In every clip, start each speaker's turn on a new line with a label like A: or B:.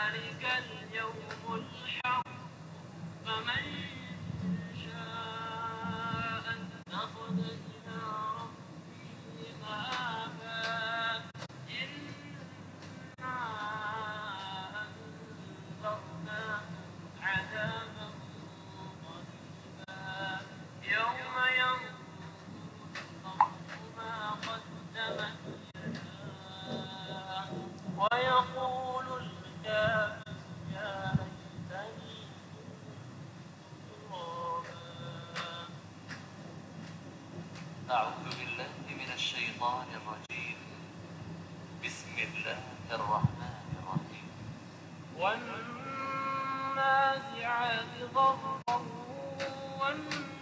A: ذلك اليوم الحق فمن شاء اتخذ إلى ربه مآبا إنا أنذرناكم عذابا قريبا يوم ينظر المرء ما قدمت يداه ويقول الكافر يا ليتني أعوذ بالله من الشيطان الرجيم بسم الله الرحمن الرحيم والنازعات غرقا والناشطات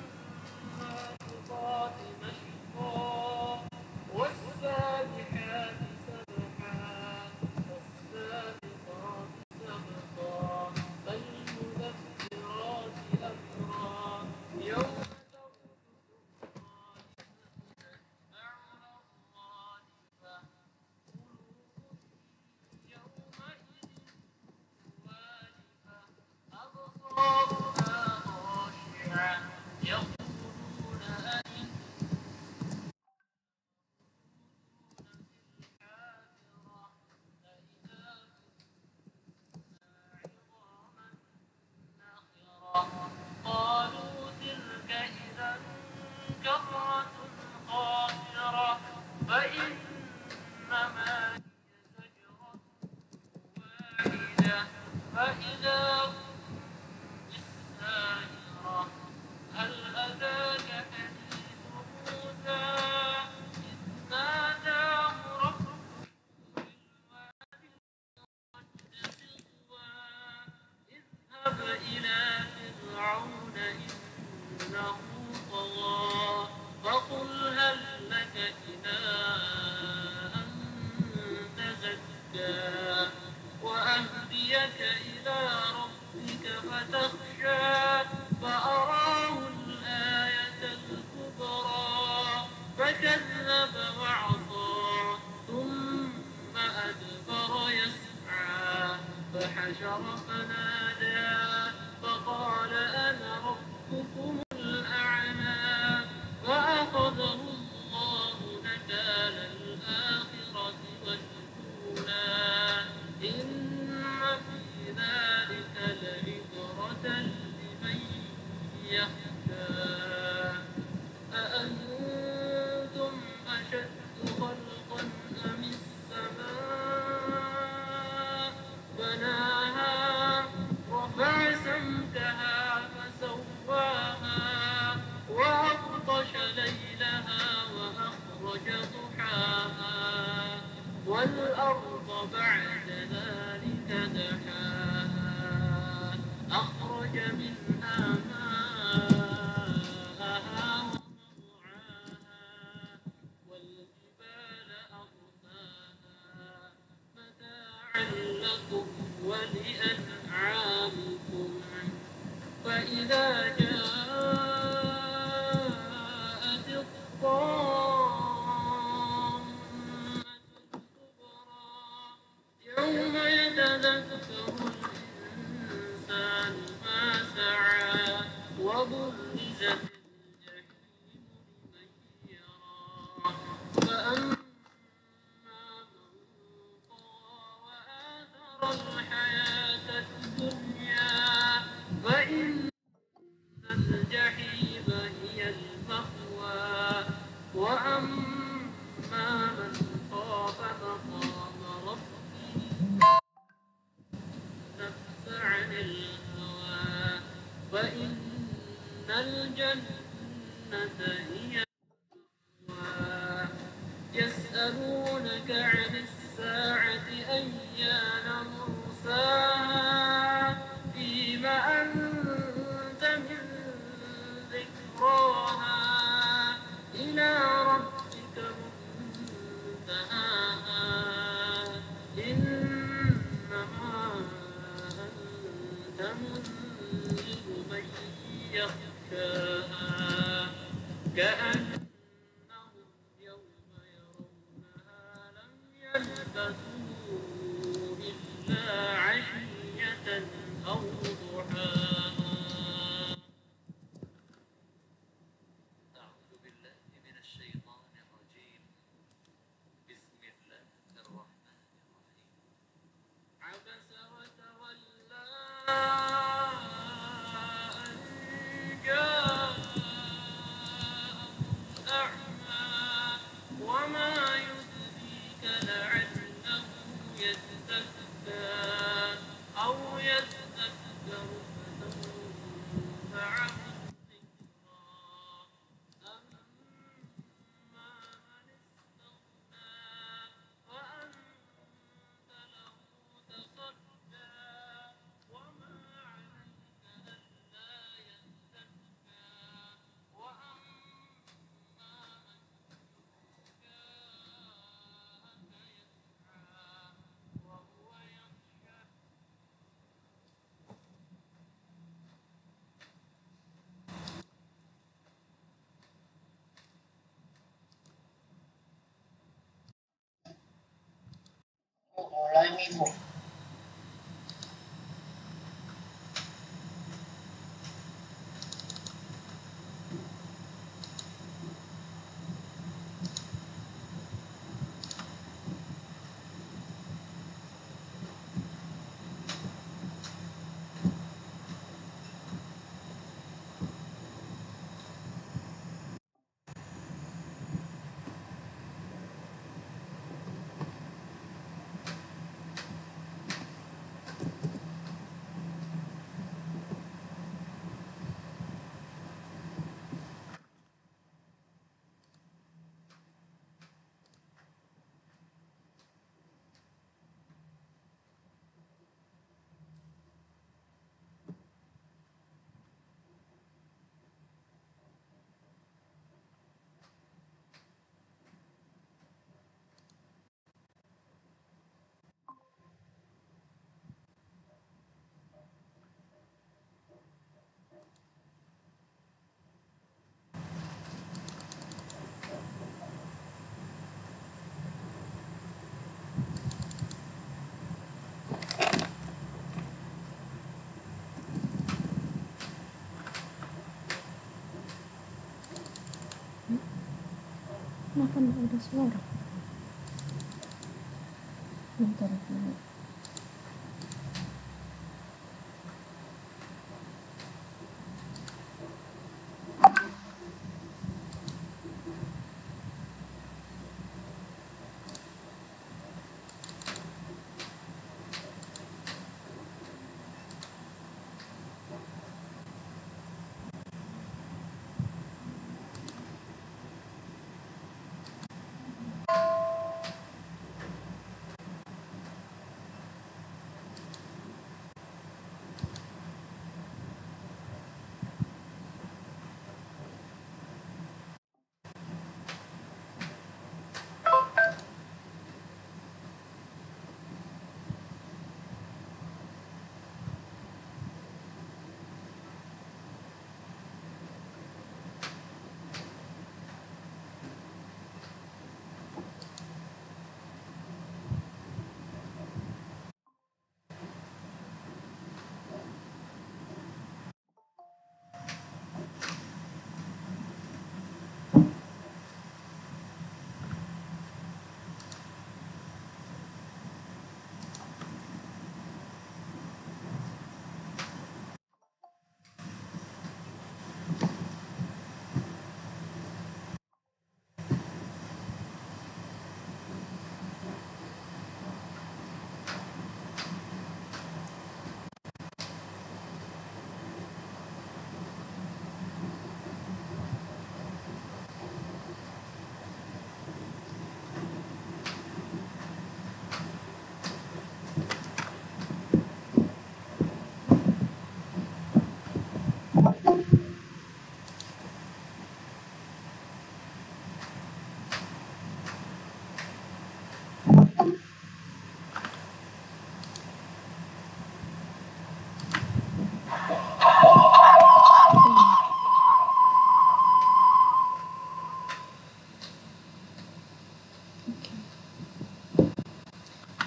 A: نشطا والسابحات سبحا والسابقات سبقا فالمدبرات أمرا يوم قالوا تلك إذا كرة خاسرة فإنما هي زجرة واحدة فإذا هم بالساهرة هل أتاك حديث موسى إذ ناداه ربه بالوادي المقدس طوى اذهب إلى فرعون إنه طغى فقل هل لك إلى أن تزكى وأهديك إلى ربك فتخشى فأراه الآية الكبرى فكذب وعصى ثم أدبر يسعى فحشر فنادى فقال أنا ربكم الأعلى فأخذه الله نكال الآخرة والأولى إن في ذلك لعبرة لمن يخشى أأنتم أشد خلقا أم السماء بناها رفع سمكها فسواها وأغطش ليلها وأخرج ضحاها والأرض بعد ذلك دحاها أخرج منها ماءها ومرعاها والجبال أرساها متاعا لكم ولأنعامكم فإذا جاءت الطامة الكبرى يوم يتذكر الإنسان ما سعى وبرزت الجحيم لمن يرى فأما من طغى وآثر الحياة الدنيا فإن الجحيم هي المأوى وأما من خاف مقام ربه نفس عن الهوى فإن الجنة هي المأوى يسألونك عن الساعة أيان مرساها فيم أنت من ذكراها إلى ربك منتهاها إنما أنت منذر من يخشاها كأنهم يوم يرونها لم يلبثوا إلا عشيا أو يذكر فتنفعه الذكرى أما من استغنى وأنت له تصدى وما عليك ألا يزكى وأما من جاءك يسعى وهو يخشى
B: Mulai minggu.
C: Kenapa nggak ada suara? Bentar dulu.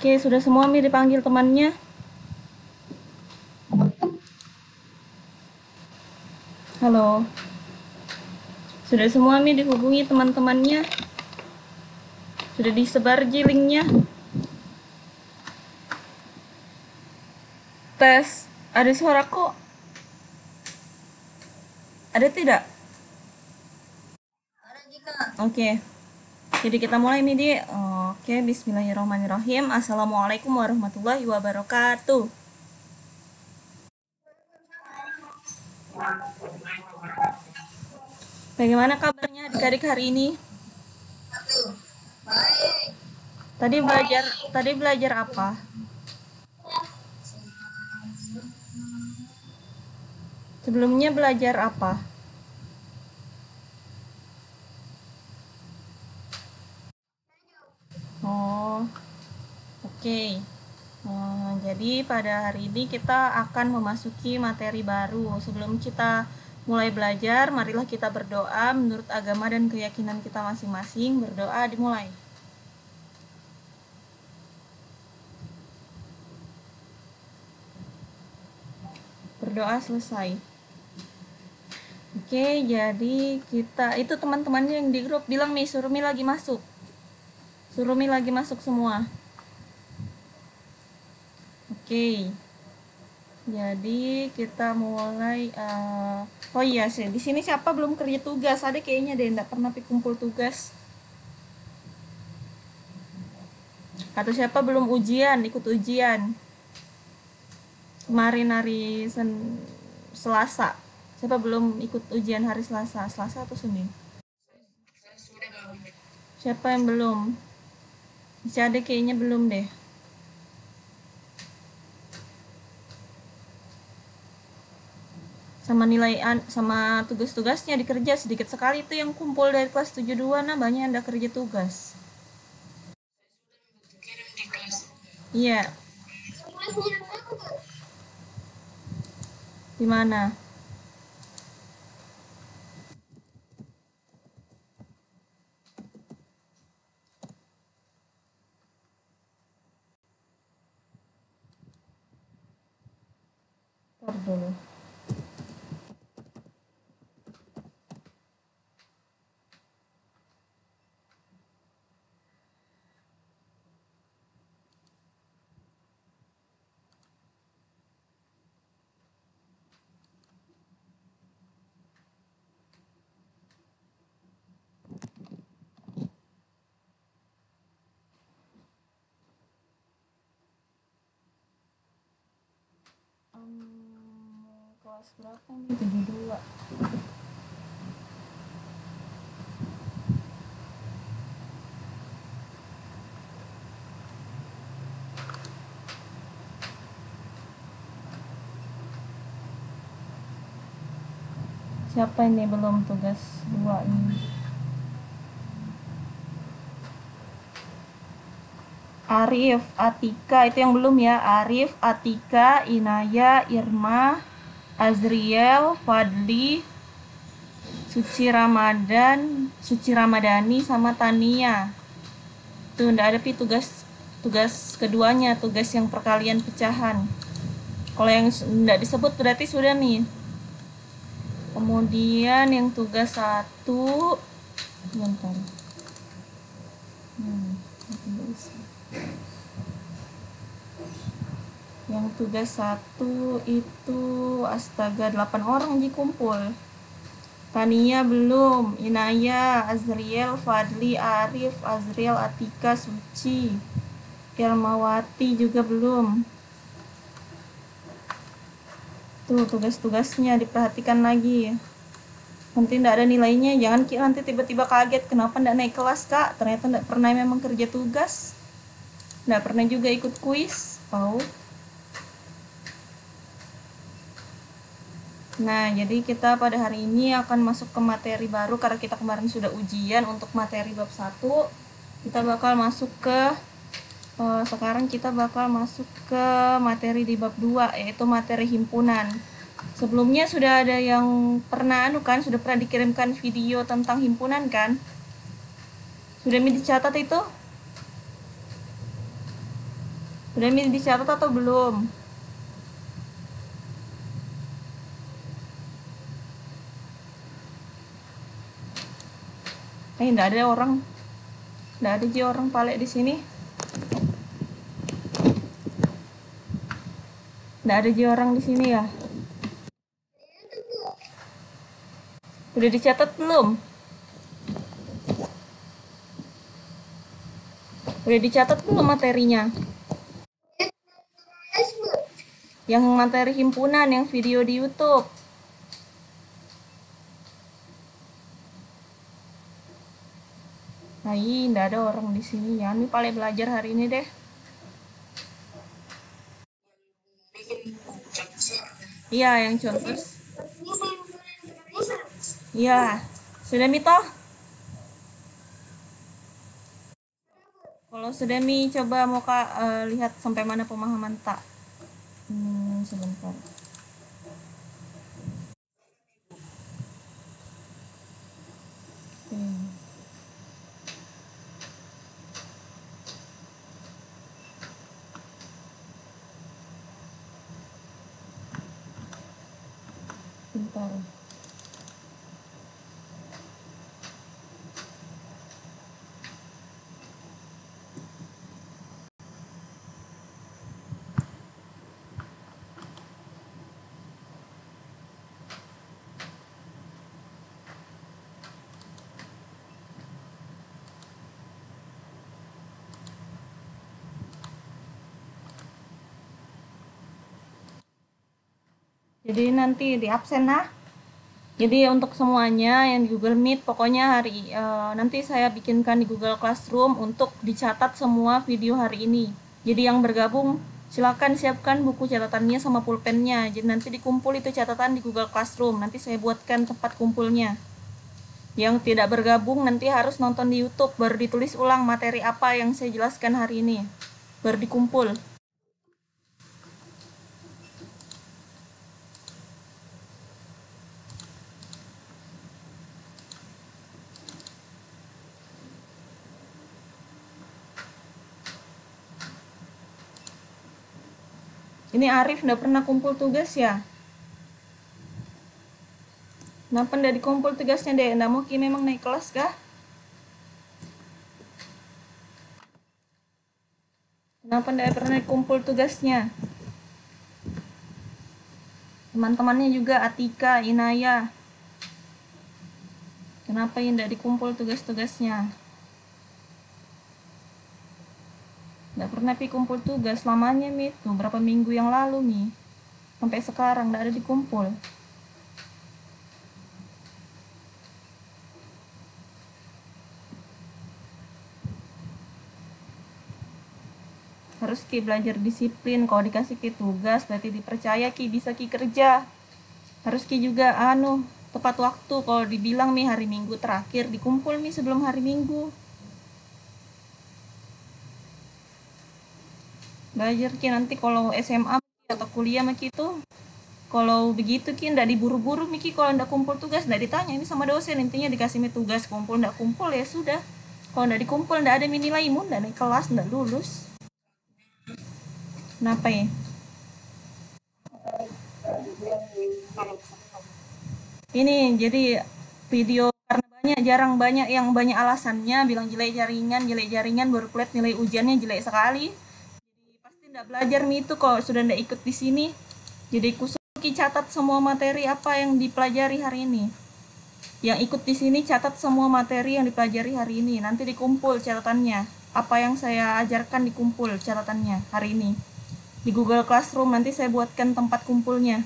C: Oke, sudah semua Mi dipanggil temannya? Halo. Sudah semua Mi dihubungi teman-temannya? Sudah disebar linknya? Tes, ada suara kok? Ada tidak?
B: Ada jika.
C: Oke. Jadi kita mulai Midi. Oke, bismillahirrahmanirrahim. Assalamualaikum warahmatullahi wabarakatuh. Bagaimana kabarnya adik-adik hari ini?
B: Baik.
C: Tadi belajar apa? Sebelumnya belajar apa? Oh, oke. Jadi pada hari ini kita akan memasuki materi baru. Sebelum kita mulai belajar, marilah kita berdoa menurut agama dan keyakinan kita masing-masing. Berdoa dimulai. Berdoa selesai. Oke, jadi kita itu teman-temannya yang di grup bilang nih, Surumi lagi masuk. Surumi lagi masuk semua. Oke. Jadi kita mulai. Oh iya sih, di sini siapa belum kerja tugas? Ada kayaknya deh, enggak pernah kumpul tugas. Atau siapa belum ujian, ikut ujian? Kemarin hari Selasa. Siapa belum ikut ujian hari Selasa? Selasa atau Senin? Siapa yang belum? Masih ada kayaknya belum deh. Sama sama tugas-tugasnya dikerja sedikit sekali itu yang kumpul dari kelas 72, nah banyak yang udah kerja tugas.
B: Kirim di kelas.
C: Iya. Di mana? Ntar dulu. Kelas berapa nih? 72. Siapa ini belum tugas 2 ini? Arif, Atika, itu yang belum ya. Arif, Atika, Inaya, Irma, Azriel, Fadli, Suci Ramadhani sama Tania. Tuh ndak ada tugas keduanya, tugas yang perkalian pecahan. Kalau yang ndak disebut berarti sudah nih. Kemudian yang tugas 1, bentar. Yang tugas 1 itu astaga 8 orang kumpul. Tania belum, Inaya, Azriel, Fadli, Arif, Azriel, Atika, Suci, Ilmawati juga belum. Tuh tugas-tugasnya diperhatikan lagi. Nanti tidak ada nilainya, jangan nanti tiba-tiba kaget kenapa tidak naik kelas kak, ternyata tidak pernah memang kerja tugas, tidak pernah juga ikut kuis. Nah, jadi kita pada hari ini akan masuk ke materi baru karena kita kemarin sudah ujian untuk materi bab 1. Kita bakal masuk ke sekarang kita bakal masuk ke materi di bab 2, yaitu materi himpunan. Sebelumnya sudah ada yang pernah sudah pernah dikirimkan video tentang himpunan kan? Sudah dicatat itu? Sudah dicatat atau belum? Enggak ada orang. Enggak ada orang palek di sini. Enggak ada orang di sini ya? Udah dicatat belum? Udah dicatat belum materinya? Yang materi himpunan, yang video di YouTube. Nah, nggak ada orang di sini ya. Ini paling belajar hari ini deh. Iya, yang contoh. Iya, sudah Mito? Kalau sudah Mi, coba mau Kak lihat sampai mana pemahaman tak? Sebentar. Bentar. Jadi nanti di absen nah. Jadi untuk semuanya yang di Google Meet, pokoknya nanti saya bikinkan di Google Classroom untuk dicatat semua video hari ini. Jadi yang bergabung silakan siapkan buku catatannya sama pulpennya. Jadi nanti dikumpul itu catatan di Google Classroom. Nanti saya buatkan tempat kumpulnya. Yang tidak bergabung nanti harus nonton di YouTube baru ditulis ulang materi apa yang saya jelaskan hari ini. Baru dikumpul. Ini Arif nggak pernah kumpul tugas ya? Kenapa nggak dikumpul tugasnya deh? Nggak mau Ki memang naik kelas kah? Kenapa nggak pernah dikumpul tugasnya? Teman-temannya juga Atika, Inaya. Kenapa yang nggak dikumpul tugas-tugasnya? Nggak pernah pi kumpul tugas lamanya Mi tuh berapa minggu yang lalu Mi. Sampai sekarang nggak ada dikumpul. Harus Ki belajar disiplin. Kalau dikasih Ki tugas berarti dipercaya Ki bisa Ki kerja. Harus Ki juga tepat waktu. Kalau dibilang Mi hari Minggu terakhir dikumpul Mi sebelum hari Minggu. Belajar Ki nanti kalau SMA atau kuliah Maki itu kalau begitu Ki ndak diburu-buru Miki kalau ndak kumpul tugas ndak ditanya ini sama dosen, intinya dikasih tugas kumpul ndak kumpul ya sudah. Kalau ndak dikumpul ndak ada nilai imun ndak naik kelas ndak lulus. Kenapa ya? Ini jadi video karena jarang banyak yang banyak alasannya bilang jelek jaringan baru kulihat nilai ujiannya jelek sekali. Jadi pasti ndak belajar Mi itu kalau sudah ndak ikut di sini. Jadi Ki catat semua materi apa yang dipelajari hari ini. Yang ikut di sini catat semua materi yang dipelajari hari ini. Nanti dikumpul catatannya. Apa yang saya ajarkan dikumpul catatannya hari ini. Di Google Classroom nanti saya buatkan tempat kumpulnya.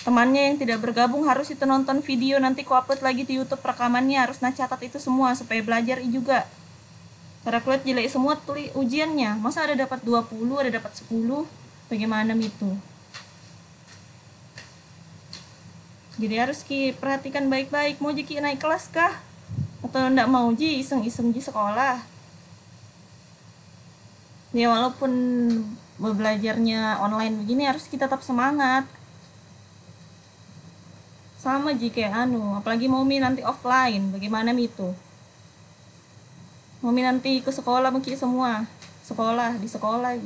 C: Temannya yang tidak bergabung harus itu nonton video nanti ku upload lagi di YouTube rekamannya, harus catat itu semua supaya belajar juga. Cara kulihat jelek semua tulis ujiannya. Masa ada dapat 20, ada dapat 10? Bagaimana itu? Jadi harus Ki perhatikan baik-baik. Mau Ki naik kelas kah? Atau ndak mau Ji iseng-iseng Ji sekolah? Ya walaupun belajarnya online begini harus kita tetap semangat. Sama Ji kayak apalagi mau nanti offline. Bagaimana itu? Mau nanti ke sekolah Ki semua. Di sekolah.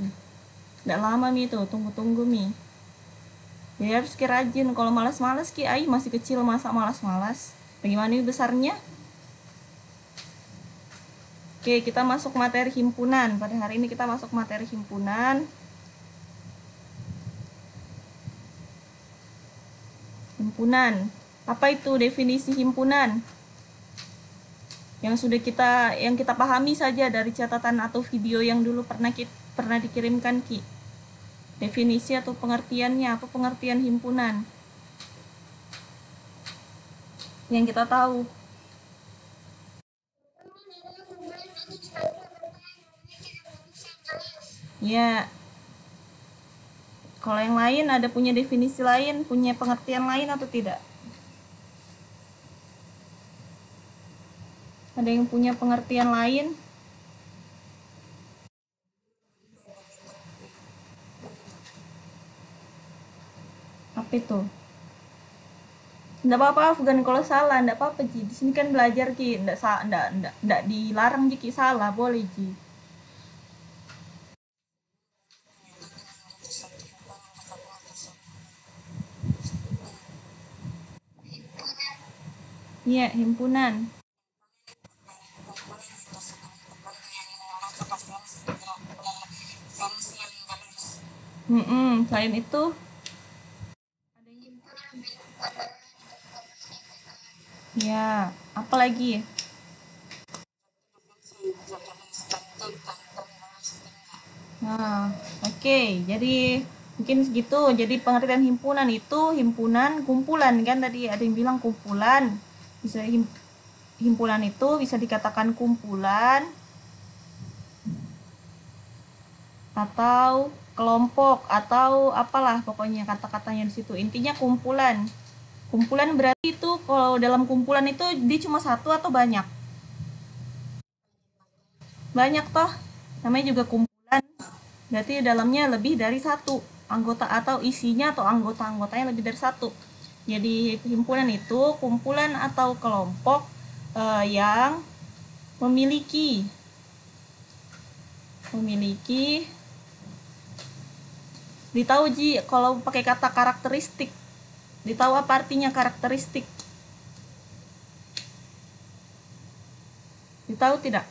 C: Ndak lama itu, tunggu-tunggu Mi. Jadi harus Ki rajin. Kalau malas-malas Ki, masih kecil masa malas-malas. Bagaimana besarnya? Oke, kita masuk materi himpunan. Pada hari ini kita masuk materi himpunan. Himpunan. Apa itu definisi himpunan? yang kita pahami saja dari catatan atau video yang dulu pernah dikirimkan Ki. Definisi atau pengertiannya, apa pengertian himpunan yang kita tahu. Ya, kalau yang lain ada punya definisi lain, punya pengertian lain atau tidak? Ada yang punya pengertian lain? Apa itu? Nggak apa-apa Afgan kalau salah, nggak apa-apa Ji. Di sini kan belajar Ki, nggak dilarang Ji salah, boleh Ji. Iya, himpunan. Selain itu ada yang ya, apa lagi? Nah, oke. Jadi mungkin segitu. Jadi pengertian himpunan itu himpunan kumpulan kan tadi ada yang bilang kumpulan. Bisa himpunan itu bisa dikatakan kumpulan atau kelompok atau apalah pokoknya kata-katanya di situ. Intinya kumpulan. Kumpulan berarti itu kalau dalam kumpulan itu dia cuma satu atau banyak? Banyak toh. Namanya juga kumpulan. Berarti dalamnya lebih dari satu anggota atau isinya atau anggota-anggotanya lebih dari satu. Jadi himpunan itu kumpulan atau kelompok yang memiliki ditahu Ji kalau pakai kata karakteristik. Ditahu apa artinya karakteristik? Ditahu tidak?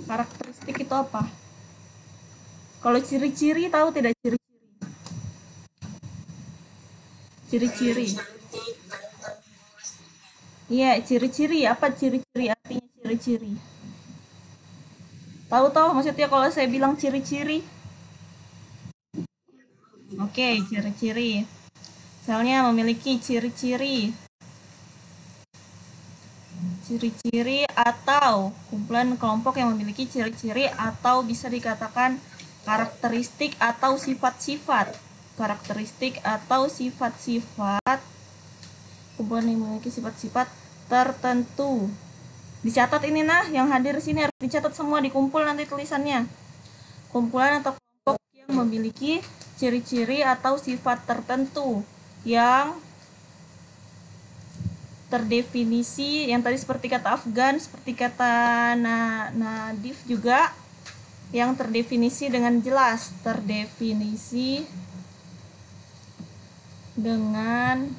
C: Karakteristik itu apa? Kalau ciri-ciri tahu tidak ciri-ciri? Ciri-ciri. Iya, ciri-ciri. Apa ciri-ciri artinya ciri-ciri? Tahu maksudnya kalau saya bilang ciri-ciri? Oke, ciri-ciri. Misalnya memiliki ciri-ciri. Ciri-ciri atau kumpulan kelompok yang memiliki ciri-ciri atau bisa dikatakan karakteristik atau sifat-sifat. Karakteristik atau sifat-sifat kumpulan yang memiliki sifat-sifat tertentu. Dicatat ini nah, yang hadir sini harus dicatat semua, dikumpul nanti tulisannya. Kumpulan atau kelompok yang memiliki ciri-ciri atau sifat tertentu yang terdefinisi, yang tadi seperti kata Afgan, seperti kata Nadif juga, yang terdefinisi dengan jelas, terdefinisi dengan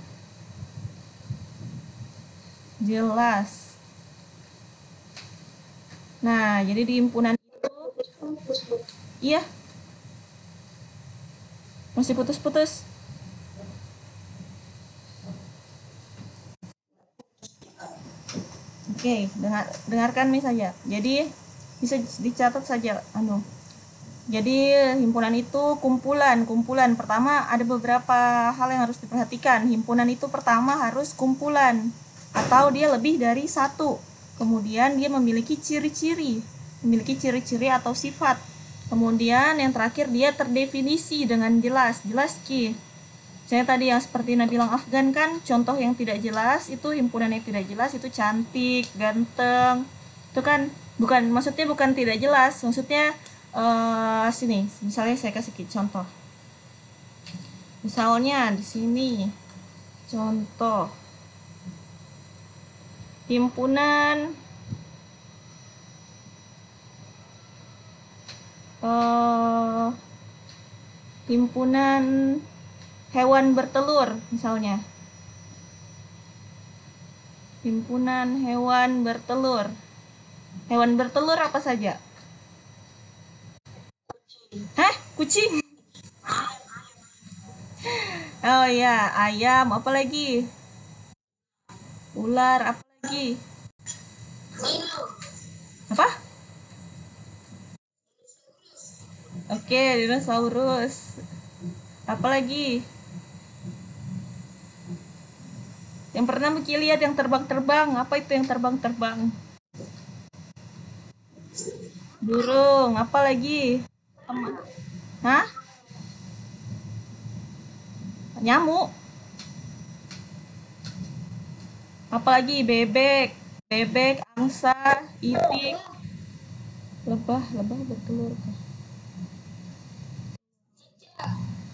C: jelas. Nah, jadi di himpunan itu, iya, masih putus-putus. Oke, dengarkan nih saja. Jadi bisa dicatat saja Jadi himpunan itu kumpulan. Pertama ada beberapa hal yang harus diperhatikan. Himpunan itu pertama harus kumpulan atau dia lebih dari satu. Kemudian dia memiliki ciri-ciri atau sifat. Kemudian yang terakhir dia terdefinisi dengan jelas Ki. Saya tadi yang seperti bilang Afgan kan, contoh yang tidak jelas itu himpunan yang tidak jelas itu cantik, ganteng. Itu kan maksudnya bukan tidak jelas, maksudnya sini, misalnya saya kasih contoh. Misalnya di sini contoh himpunan hewan bertelur misalnya. Himpunan hewan bertelur. Hewan bertelur apa saja? Hah? Kucing? Oh ya, ayam, apa lagi? Ular, apa lagi? Ki? Apa? Oke, dinosaurus. Apa lagi? Yang pernah Ki lihat yang terbang-terbang, apa itu yang terbang-terbang? Burung, apa lagi? Hah? Nyamuk. Apalagi bebek, angsa, itik, lebah bertelur.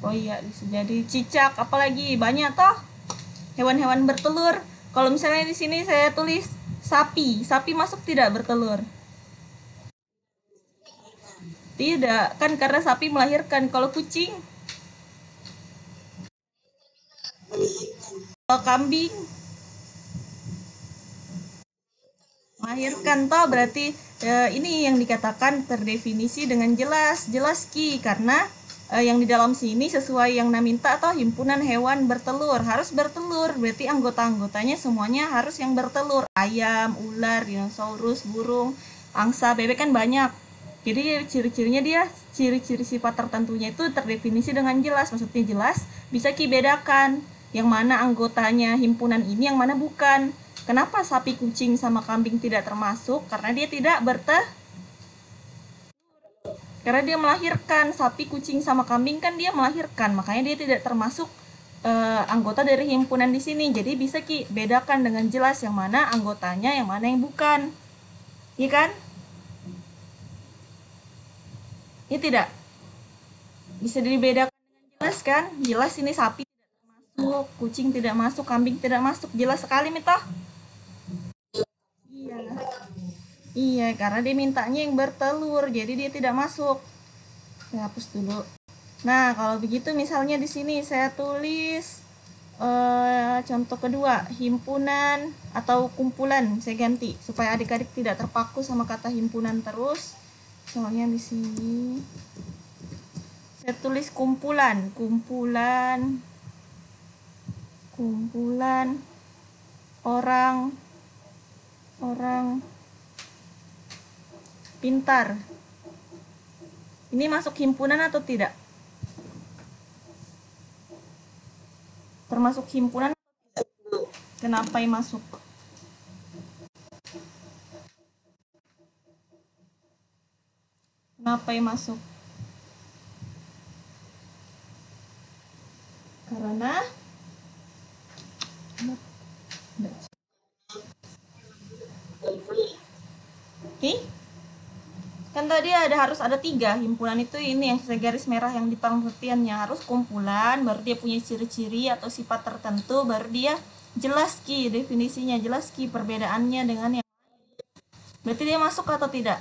C: Oh iya, bisa jadi cicak, apalagi banyak toh hewan-hewan bertelur. Kalau misalnya di sini saya tulis sapi masuk tidak bertelur? Tidak, kan karena sapi melahirkan. Kalau kucing, kalau kambing melahirkan toh, berarti ini yang dikatakan terdefinisi dengan jelas Ki, karena yang di dalam sini sesuai yang minta atau himpunan hewan bertelur, harus bertelur, berarti anggota-anggotanya semuanya harus yang bertelur. Ayam, ular, dinosaurus, burung, angsa, bebek kan banyak. Jadi ciri-cirinya dia, ciri-ciri sifat tertentunya itu terdefinisi dengan jelas. Maksudnya jelas, bisa Ki bedakan yang mana anggotanya himpunan ini, yang mana bukan. Kenapa sapi, kucing, sama kambing tidak termasuk? Karena dia tidak karena dia melahirkan. Sapi, kucing, sama kambing kan dia melahirkan, makanya dia tidak termasuk anggota dari himpunan di sini. Jadi bisa Ki bedakan dengan jelas yang mana anggotanya, yang mana yang bukan. Iya kan? Ini tidak bisa dibedakan dengan jelas kan? Jelas ini sapi tidak termasuk, kucing tidak masuk, kambing tidak masuk. Jelas sekali Mita. Iya, karena dia mintanya yang bertelur, jadi dia tidak masuk. Saya hapus dulu. Nah, kalau begitu misalnya di sini saya tulis contoh kedua, himpunan atau kumpulan. Saya ganti supaya adik-adik tidak terpaku sama kata himpunan terus. Soalnya di sini saya tulis kumpulan orang pintar. Ini masuk himpunan atau tidak? Termasuk himpunan atau tidak? Kenapa yang masuk? Kenapa yang masuk? Karena kan tadi harus ada 3 himpunan itu. Ini yang saya garis merah yang di pengertiannya, harus kumpulan, baru dia punya ciri-ciri atau sifat tertentu, baru dia jelas Ki definisinya, jelas Ki perbedaannya dengan yang lain. Berarti dia masuk atau tidak?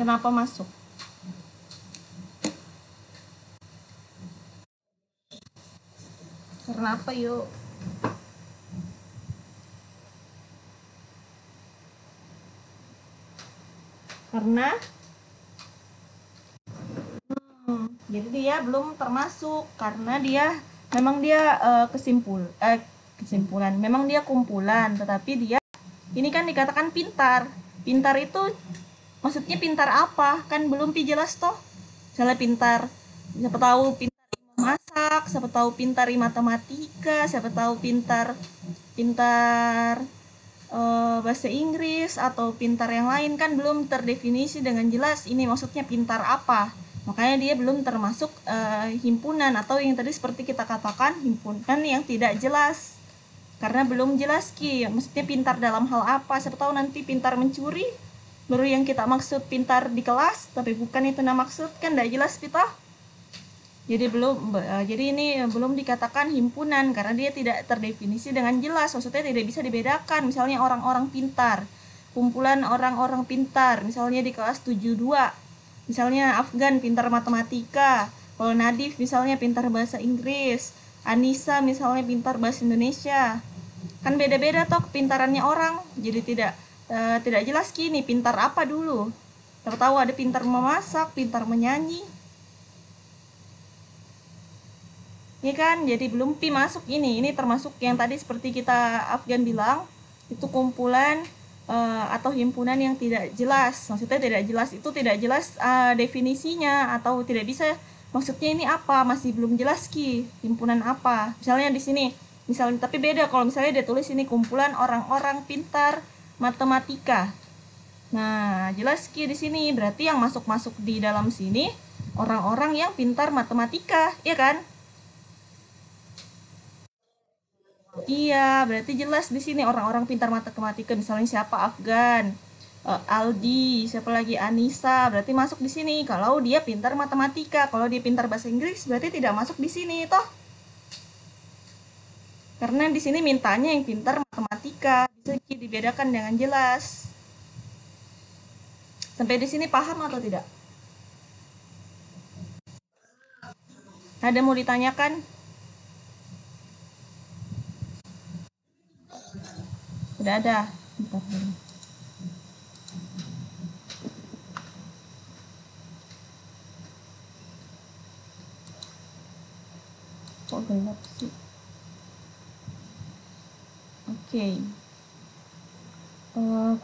C: Kenapa masuk? Karena apa yuk? Karena jadi dia belum termasuk, karena dia memang dia kesimpulan, memang dia kumpulan, tetapi dia ini kan dikatakan pintar. Pintar itu maksudnya pintar apa? Kan belum jelas toh. Misalnya pintar, siapa tahu pintar masak, siapa tahu pintar matematika, siapa tahu pintar bahasa Inggris atau pintar yang lain, kan belum terdefinisi dengan jelas ini maksudnya pintar apa. Makanya dia belum termasuk himpunan, atau yang tadi seperti kita katakan himpunan yang tidak jelas, karena belum jelas Ki maksudnya pintar dalam hal apa. Siapa tahu nanti pintar mencuri baru yang kita maksud pintar di kelas, tapi bukan itu nama maksud, kan tidak jelas kita. Jadi ini belum dikatakan himpunan karena dia tidak terdefinisi dengan jelas, maksudnya tidak bisa dibedakan. Misalnya orang-orang pintar, kumpulan orang-orang pintar, misalnya di kelas 72, misalnya Afgan pintar matematika, kalau Nadif misalnya pintar bahasa Inggris, Anissa misalnya pintar bahasa Indonesia, kan beda-beda toh kepintarannya orang. Jadi tidak jelas Kini pintar apa dulu. Siapa tahu ada pintar memasak, pintar menyanyi. Ya kan? Jadi belum pi masuk ini. Ini termasuk yang tadi seperti kita Afgan bilang, itu kumpulan atau himpunan yang tidak jelas. Maksudnya tidak jelas itu tidak jelas definisinya atau tidak bisa maksudnya ini apa, masih belum jelas ki himpunan apa. Misalnya di sini, misalnya tapi beda kalau misalnya dia tulis ini kumpulan orang-orang pintar matematika. Nah, jelas ki di sini berarti yang masuk-masuk di dalam sini orang-orang yang pintar matematika, ya kan? Iya, berarti jelas di sini orang-orang pintar matematika misalnya siapa Afgan, Aldi, siapa lagi Anissa, berarti masuk di sini. Kalau dia pintar matematika, kalau dia pintar bahasa Inggris berarti tidak masuk di sini toh. Karena di sini mintanya yang pintar matematika, bisa dibedakan dengan jelas. Sampai di sini paham atau tidak? Ada mau ditanyakan? Sudah ada. Bentar dulu. Kok gelap sih? Oke.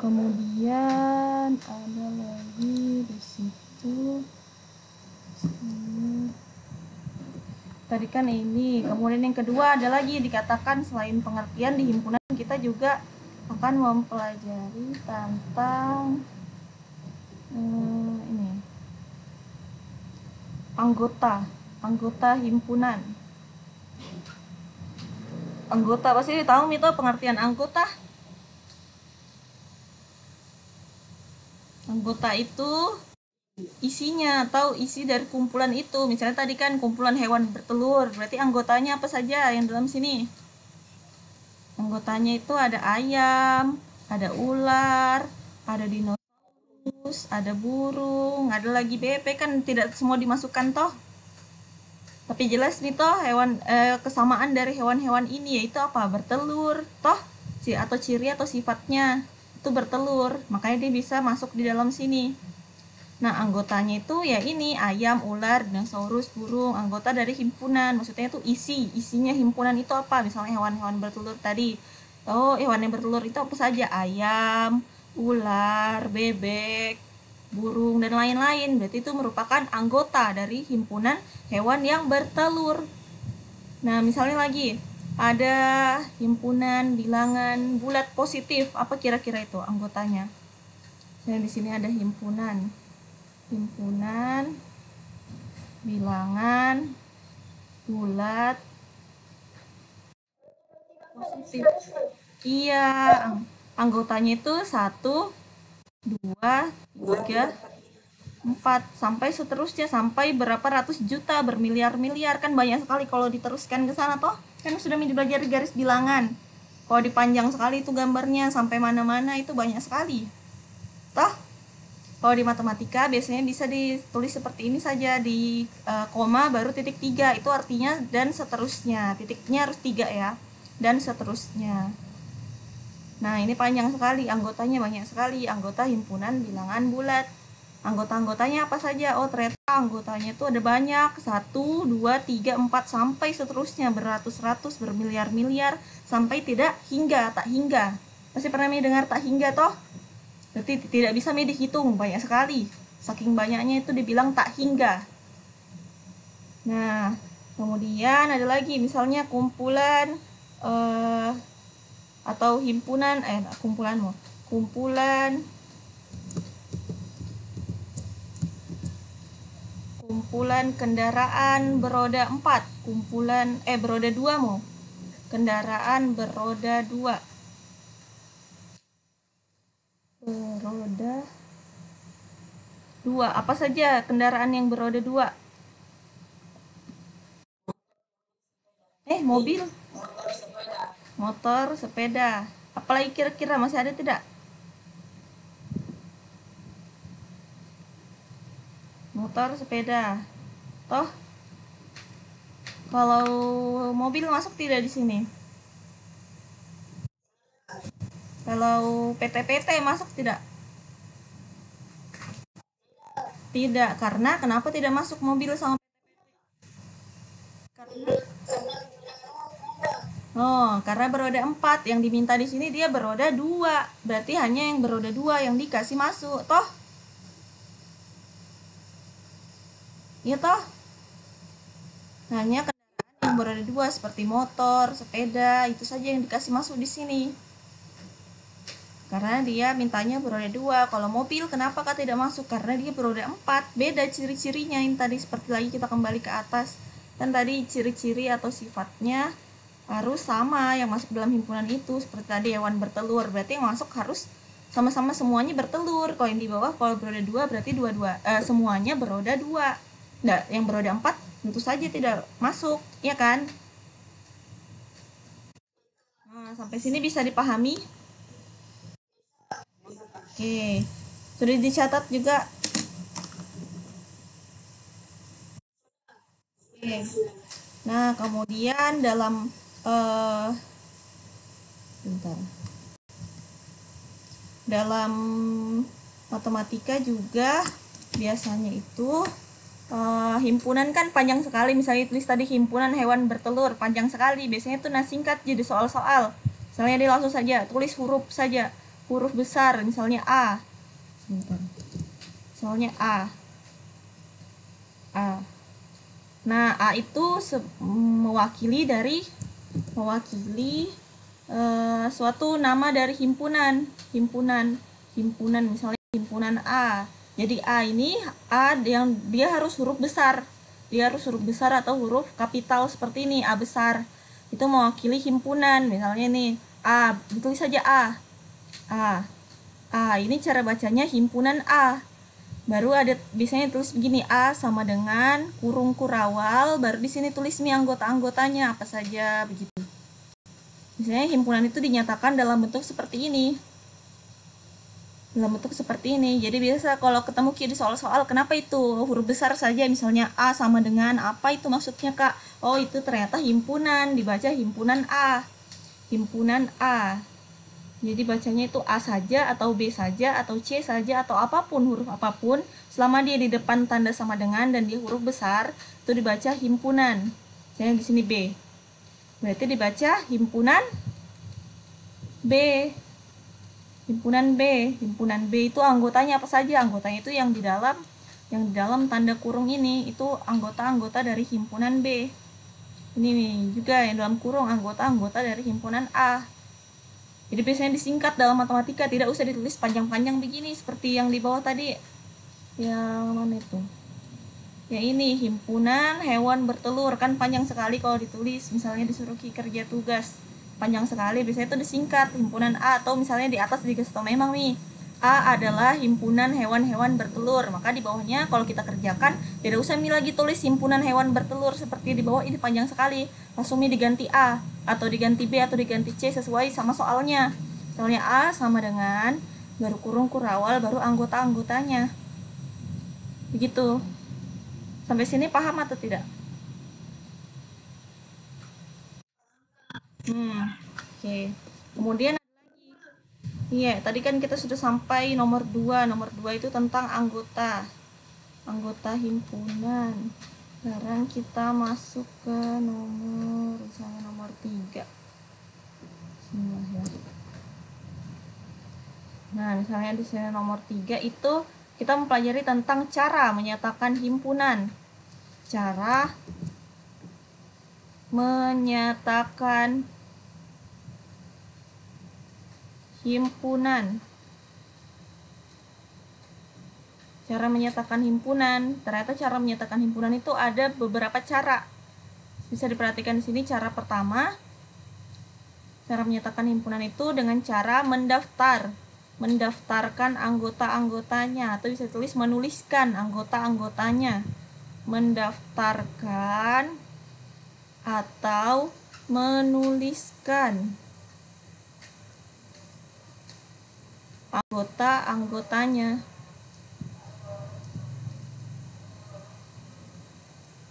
C: Kemudian ada lagi di situ. Tadi kan ini. Kemudian yang kedua ada lagi dikatakan selain pengertian di himpunan kita juga akan mempelajari tentang ini anggota himpunan. Anggota pasti tahu itu pengertian anggota. Anggota itu isinya atau isi dari kumpulan itu. Misalnya tadi kan kumpulan hewan bertelur, berarti anggotanya apa saja yang dalam sini? Anggotanya itu ada ayam, ada ular, ada dinosaurus, ada burung, ada lagi bebek, kan tidak semua dimasukkan toh. Tapi jelas nih toh hewan kesamaan dari hewan-hewan ini yaitu apa? Bertelur toh, atau ciri atau sifatnya itu bertelur, makanya dia bisa masuk di dalam sini. Nah, anggotanya itu ya ini ayam, ular, dinosaurus, burung, anggota dari himpunan. Maksudnya itu isinya himpunan itu apa? Misalnya hewan-hewan bertelur tadi. Oh, hewan yang bertelur itu apa saja? Ayam, ular, bebek, burung, dan lain-lain. Berarti itu merupakan anggota dari himpunan hewan yang bertelur. Nah, misalnya lagi ada himpunan bilangan bulat positif. Apa kira-kira itu anggotanya? Nah, di sini ada himpunan bilangan bulat positif. Iya, anggotanya itu 1, 2, 3, 4 sampai seterusnya sampai berapa ratus juta, bermiliar-miliar, kan banyak sekali kalau diteruskan ke sana toh. Kan sudah belajar garis bilangan. Kalau dipanjang sekali itu gambarnya sampai mana-mana itu banyak sekali. Toh? Kalau di matematika biasanya bisa ditulis seperti ini saja di koma baru titik 3 itu artinya dan seterusnya, titiknya harus 3 ya, dan seterusnya. Nah ini panjang sekali, anggotanya banyak sekali, anggota himpunan bilangan bulat. Anggota-anggotanya apa saja? Oh ternyata anggotanya itu ada banyak, 1, 2, 3, 4 sampai seterusnya, beratus-ratus, bermiliar-miliar, sampai tak hingga. Pasti pernah dengar tak hingga toh? Berarti tidak bisa dihitung, banyak sekali. Saking banyaknya itu dibilang tak hingga. Nah, kemudian ada lagi misalnya kumpulan atau himpunan kumpulan kendaraan beroda 4, beroda 2 kendaraan beroda 2. Beroda 2. Apa saja kendaraan yang beroda 2? Mobil, motor, sepeda. Apalagi kira-kira masih ada tidak? Motor, sepeda. Toh? Kalau mobil masuk tidak di sini? Kalau PT-PT masuk tidak? Tidak, karena kenapa tidak masuk mobil sama PT-PT? Oh, karena beroda 4, yang diminta di sini dia beroda 2. Berarti hanya yang beroda 2 yang dikasih masuk, toh? Iya toh? Hanya kendaraan yang beroda 2 seperti motor, sepeda, itu saja yang dikasih masuk di sini. Karena dia mintanya beroda 2. Kalau mobil kenapa Kak tidak masuk? Karena dia beroda 4. Beda ciri-cirinya yang tadi, seperti lagi kita kembali ke atas. Kan tadi ciri-ciri atau sifatnya harus sama yang masuk dalam himpunan itu. Seperti tadi hewan bertelur, berarti yang masuk harus sama-sama semuanya bertelur. Kalau yang di bawah kalau beroda 2 berarti semuanya beroda 2. Nggak, yang beroda 4 tentu saja tidak masuk, ya kan? Nah, sampai sini bisa dipahami? Oke, sudah dicatat juga. Oke. Nah, kemudian dalam bentar. Dalam matematika juga biasanya itu himpunan kan panjang sekali. Misalnya tulis tadi himpunan hewan bertelur, panjang sekali. Biasanya itu singkat jadi soal-soal. Misalnya dia langsung saja tulis huruf saja, huruf besar, misalnya A. Sebentar. Misalnya A. Nah, A itu mewakili suatu nama dari himpunan misalnya himpunan A. Jadi A ini yang dia harus huruf besar. Dia harus huruf besar atau huruf kapital seperti ini, A besar. Itu mewakili himpunan. Misalnya nih, A, tulis saja A. Ini cara bacanya himpunan A. Baru ada biasanya tulis begini, A sama dengan kurung kurawal, baru di sini tulis nih anggota-anggotanya apa saja begitu. Misalnya himpunan itu dinyatakan dalam bentuk seperti ini. Jadi biasa kalau ketemu di soal-soal, kenapa itu huruf besar saja, misalnya A sama dengan apa, itu maksudnya Kak? Oh, itu ternyata himpunan, dibaca himpunan A. Jadi bacanya itu A saja atau B saja atau C saja atau apapun, huruf apapun, selama dia di depan tanda sama dengan dan dia huruf besar, itu dibaca himpunan. Misalnya di sini B. Berarti dibaca himpunan B. Himpunan B itu anggotanya apa saja? Anggotanya itu yang di dalam tanda kurung ini, itu anggota-anggota dari himpunan B. Ini juga yang dalam kurung anggota-anggota dari himpunan A. Jadi biasanya disingkat dalam matematika, tidak usah ditulis panjang-panjang begini seperti yang di bawah tadi. Yang mana itu? Ya ini himpunan hewan bertelur, kan panjang sekali kalau ditulis, misalnya disuruh kerja tugas. Panjang sekali, biasanya itu disingkat himpunan A, atau misalnya di atas dikasih tahu memang nih A adalah himpunan hewan-hewan bertelur, maka di bawahnya kalau kita kerjakan tidak usah lagi tulis himpunan hewan bertelur seperti di bawah ini panjang sekali, langsung diganti A atau diganti B atau diganti C sesuai sama soalnya. Soalnya A sama dengan baru kurung kurawal baru anggota-anggotanya. Begitu. Sampai sini paham atau tidak? Oke. Kemudian ada lagi. Iya, tadi kan kita sudah sampai nomor 2. Nomor 2 itu tentang anggota himpunan. Sekarang kita masuk ke misalnya nomor 3. Nah, misalnya di sini nomor 3 itu kita mempelajari tentang cara menyatakan himpunan. Cara menyatakan himpunan. Ternyata cara menyatakan himpunan itu ada beberapa cara. Bisa diperhatikan di sini cara pertama. Cara menyatakan himpunan itu dengan cara mendaftarkan anggota-anggotanya, atau bisa tulis menuliskan anggota-anggotanya. Mendaftarkan atau menuliskan anggota-anggotanya.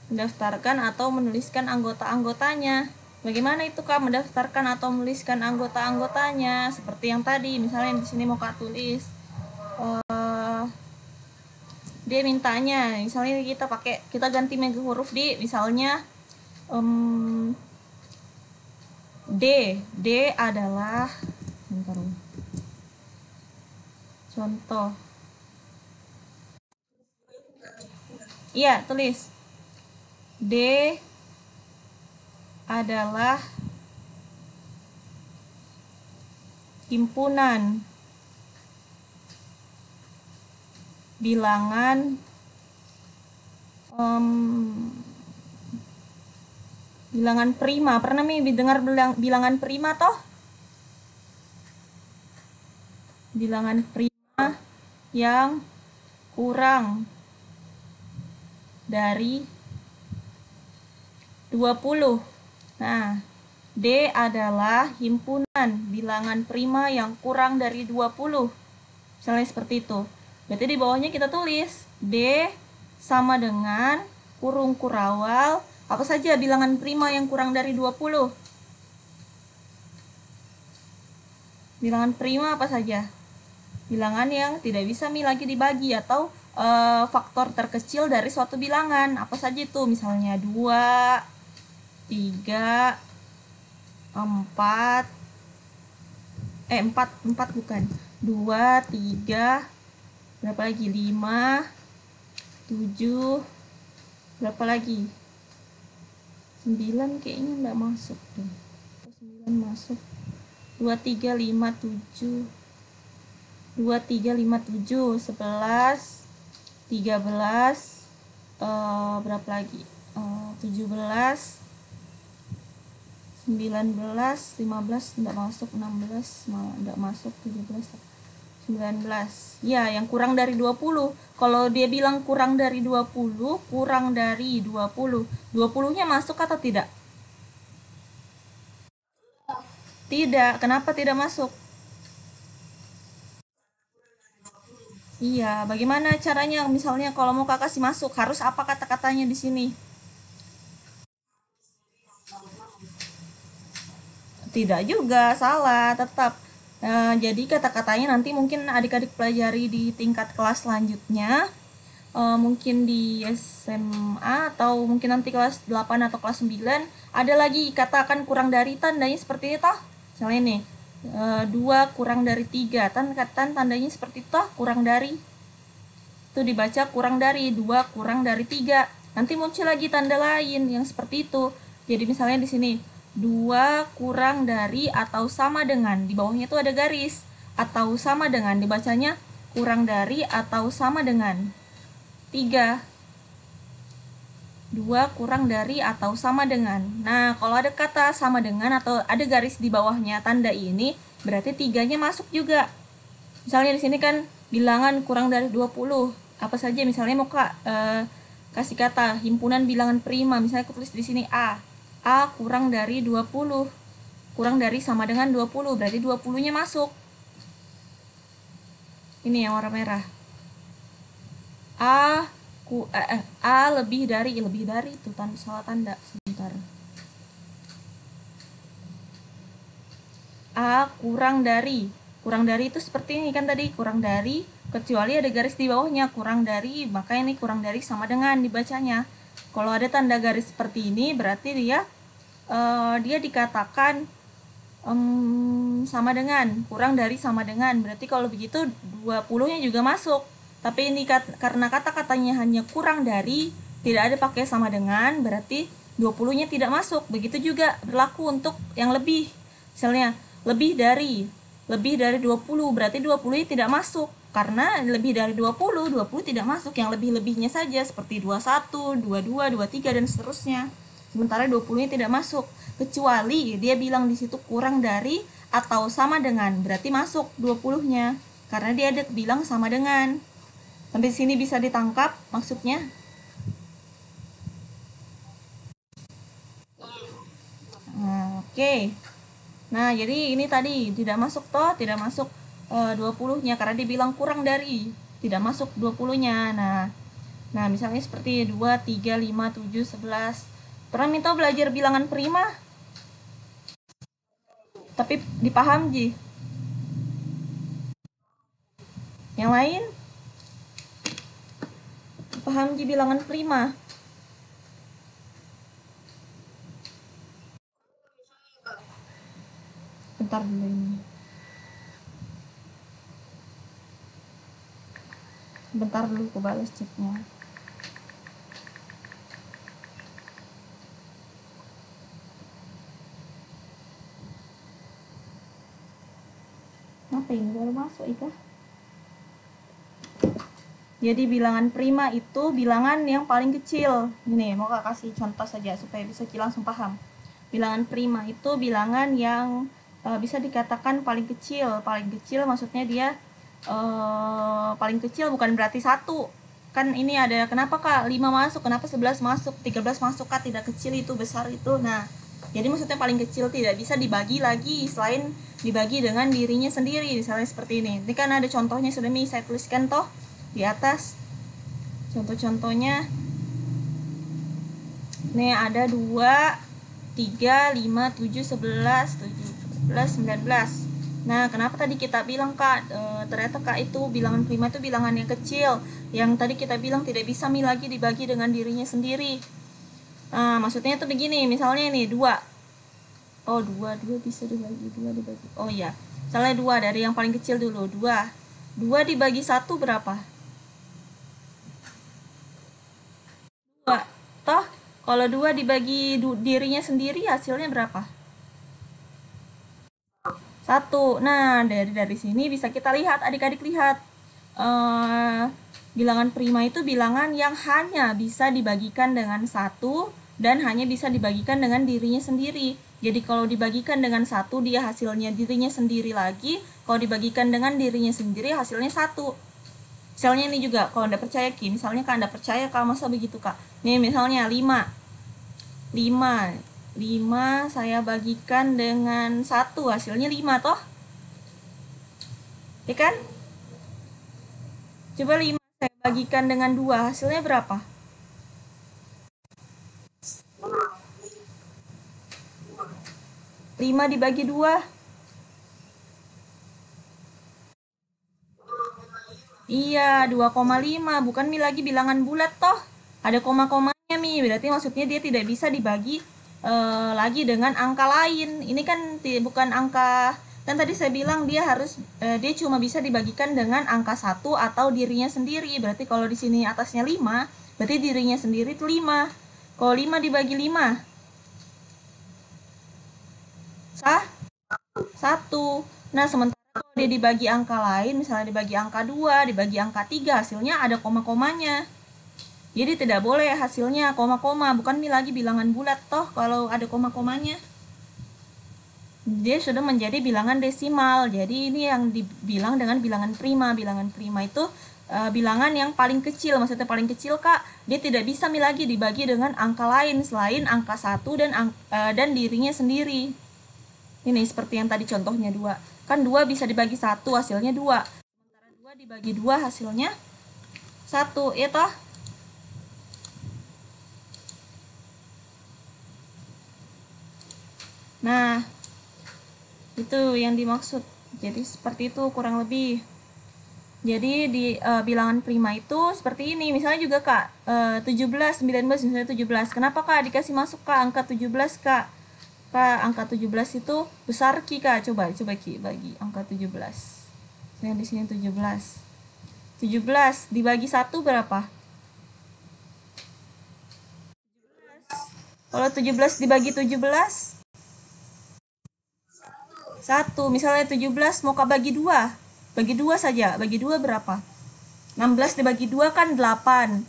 C: Mendaftarkan atau menuliskan anggota-anggotanya. Bagaimana itu Kak mendaftarkan atau menuliskan anggota-anggotanya? Seperti yang tadi, misalnya di sini mau Kak tulis dia mintanya, misalnya kita ganti huruf di misalnya D adalah, bentar, contoh. Iya, tulis. D adalah himpunan bilangan bilangan prima. Pernah nih dengar bilangan prima toh? Bilangan prima yang kurang dari 20. Nah, D adalah himpunan bilangan prima yang kurang dari 20. Misalnya seperti itu. Berarti di bawahnya kita tulis D sama dengan kurung kurawal apa saja bilangan prima yang kurang dari 20. Bilangan prima apa saja? Bilangan yang tidak bisa lagi dibagi atau faktor terkecil dari suatu bilangan. Apa saja itu? Misalnya 2, 3, 4, 4 bukan. 2, 3, berapa lagi? 5, 7, berapa lagi? 9 kayaknya enggak masuk tuh. 9 masuk. 2, 3, 5, 7. 2, 3, 5, 7, 11, 13, berapa lagi? 17, 19, 15 enggak masuk, 16 enggak masuk, 17, 19. Ya, yang kurang dari 20. Kalau dia bilang kurang dari 20, kurang dari 20. 20-nya masuk atau tidak? Tidak. Kenapa tidak masuk? Iya, bagaimana caranya? Misalnya kalau mau kakak kasih masuk, harus apa kata-katanya di sini? Tidak juga, salah, tetap. Jadi kata-katanya nanti mungkin adik-adik pelajari di tingkat kelas selanjutnya, mungkin di SMA atau mungkin nanti kelas 8 atau kelas 9, ada lagi kata akan kurang dari, tandanya seperti itu. Misalnya nih, 2 kurang dari 3, tandanya seperti itu, kurang dari. Itu dibaca kurang dari, 2 kurang dari 3. Nanti muncul lagi tanda lain yang seperti itu. Jadi misalnya di sini 2 kurang dari atau sama dengan, di bawahnya itu ada garis, atau sama dengan, dibacanya kurang dari atau sama dengan 3. 2 kurang dari atau sama dengan. Nah, kalau ada kata sama dengan atau ada garis di bawahnya tanda ini, berarti 3-nya masuk juga. Misalnya di sini kan bilangan kurang dari 20. Apa saja misalnya mau Kak kasih kata himpunan bilangan prima, misalnya aku tulis di sini A. A kurang dari 20. Kurang dari sama dengan 20, berarti 20-nya masuk. Ini yang warna merah. A lebih dari itu salah tanda, sebentar. A kurang dari itu seperti ini kan tadi, kurang dari, kecuali ada garis di bawahnya kurang dari, maka ini kurang dari sama dengan dibacanya. Kalau ada tanda garis seperti ini berarti dia dikatakan sama dengan, kurang dari sama dengan, berarti kalau begitu 20-nya juga masuk. Tapi ini karena kata-katanya hanya kurang dari, tidak ada pakai sama dengan, berarti 20-nya tidak masuk. Begitu juga berlaku untuk yang lebih. Misalnya lebih dari 20, berarti 20-nya tidak masuk. Karena lebih dari 20 tidak masuk. Yang lebih-lebihnya saja seperti 21, 22, 23 dan seterusnya. Sementara 20-nya tidak masuk. Kecuali dia bilang di situ kurang dari atau sama dengan, berarti masuk 20-nya. Karena dia ada bilang sama dengan. Sampai sini bisa ditangkap maksudnya? Oke. Nah, jadi ini tadi tidak masuk toh, tidak masuk 20-nya karena dibilang kurang dari, tidak masuk 20-nya. Nah, misalnya seperti 2, 3, 5, 7, 11. Pernah minta belajar bilangan prima? Tapi dipaham Ji? Yang lain? Paham Ji bilangan prima? Bentar dulu ini. Bentar dulu aku balas chatnya. Apa ini baru masuk Ika? Jadi bilangan prima itu bilangan yang paling kecil. Ini mau Kak kasih contoh saja supaya bisa langsung paham. Bilangan prima itu bilangan yang bisa dikatakan paling kecil. Paling kecil maksudnya dia paling kecil bukan berarti 1. Kan ini ada kenapa Kak 5 masuk, kenapa 11 masuk, 13 masuk Kak, tidak kecil itu, besar itu. Nah, jadi maksudnya paling kecil tidak bisa dibagi lagi selain dibagi dengan dirinya sendiri. Misalnya seperti ini. Ini kan ada contohnya sudah saya tuliskan toh di atas. Contoh-contohnya nih ada 2, 3, 5, 7, 11, 17, 19. Nah, kenapa tadi kita bilang Kak, ternyata Kak itu bilangan prima itu bilangan yang kecil, yang tadi kita bilang tidak bisa lagi dibagi dengan dirinya sendiri. Nah, maksudnya itu begini, misalnya ini 2. Oh, 2 bisa dibagi, 2 dibagi. Oh iya, misalnya 2 dari yang paling kecil dulu, 2. 2 dibagi 1 berapa? 2. Toh, kalau 2 dibagi dirinya sendiri hasilnya berapa? 1. Nah, dari sini bisa kita lihat, adik-adik lihat. Bilangan prima itu bilangan yang hanya bisa dibagikan dengan 1 dan hanya bisa dibagikan dengan dirinya sendiri. Jadi kalau dibagikan dengan 1 dia hasilnya dirinya sendiri lagi, kalau dibagikan dengan dirinya sendiri hasilnya 1. Misalnya ini juga, kalau Anda percaya Ki, misalnya Kak Anda percaya Kak, masa begitu Kak. Nih misalnya 5 saya bagikan dengan 1, hasilnya 5 toh? Ya kan? Coba 5 saya bagikan dengan 2, hasilnya berapa? 5 dibagi 2. Iya, 2,5. Bukan lagi bilangan bulat toh. Ada koma-komanya berarti maksudnya dia tidak bisa dibagi lagi dengan angka lain. Ini kan bukan angka, kan tadi saya bilang dia harus dia cuma bisa dibagikan dengan angka 1 atau dirinya sendiri. Berarti kalau di sini atasnya 5, berarti dirinya sendiri itu 5. Kalau 5 dibagi 5 sah 1. Nah, sementara kalau dia dibagi angka lain, misalnya dibagi angka 2, dibagi angka 3, hasilnya ada koma-komanya. Jadi tidak boleh hasilnya koma-koma, bukan lagi bilangan bulat toh kalau ada koma-komanya. Dia sudah menjadi bilangan desimal. Jadi ini yang dibilang dengan bilangan prima. Bilangan prima itu bilangan yang paling kecil. Maksudnya paling kecil Kak, dia tidak bisa lagi dibagi dengan angka lain selain angka 1 dan dirinya sendiri. Ini seperti yang tadi contohnya 2. Kan 2 bisa dibagi 1, hasilnya 2. Sementara 2 dibagi 2 hasilnya 1, ya toh? Nah, itu yang dimaksud. Jadi seperti itu kurang lebih. Jadi di bilangan prima itu seperti ini. Misalnya juga Kak, 17, 19, misalnya 17. Kenapa Kak dikasih masuk Kak angka 17 Kak? Kak, angka 17 itu besar Ki Kak. Coba Ki bagi angka 17. Saya di sini 17. 17 dibagi 1 berapa? 17. Kalau 17 dibagi 17 1. Misalnya 17 mau Kak bagi 2. Bagi 2 saja. Bagi 2 berapa? 16 dibagi 2 kan 8.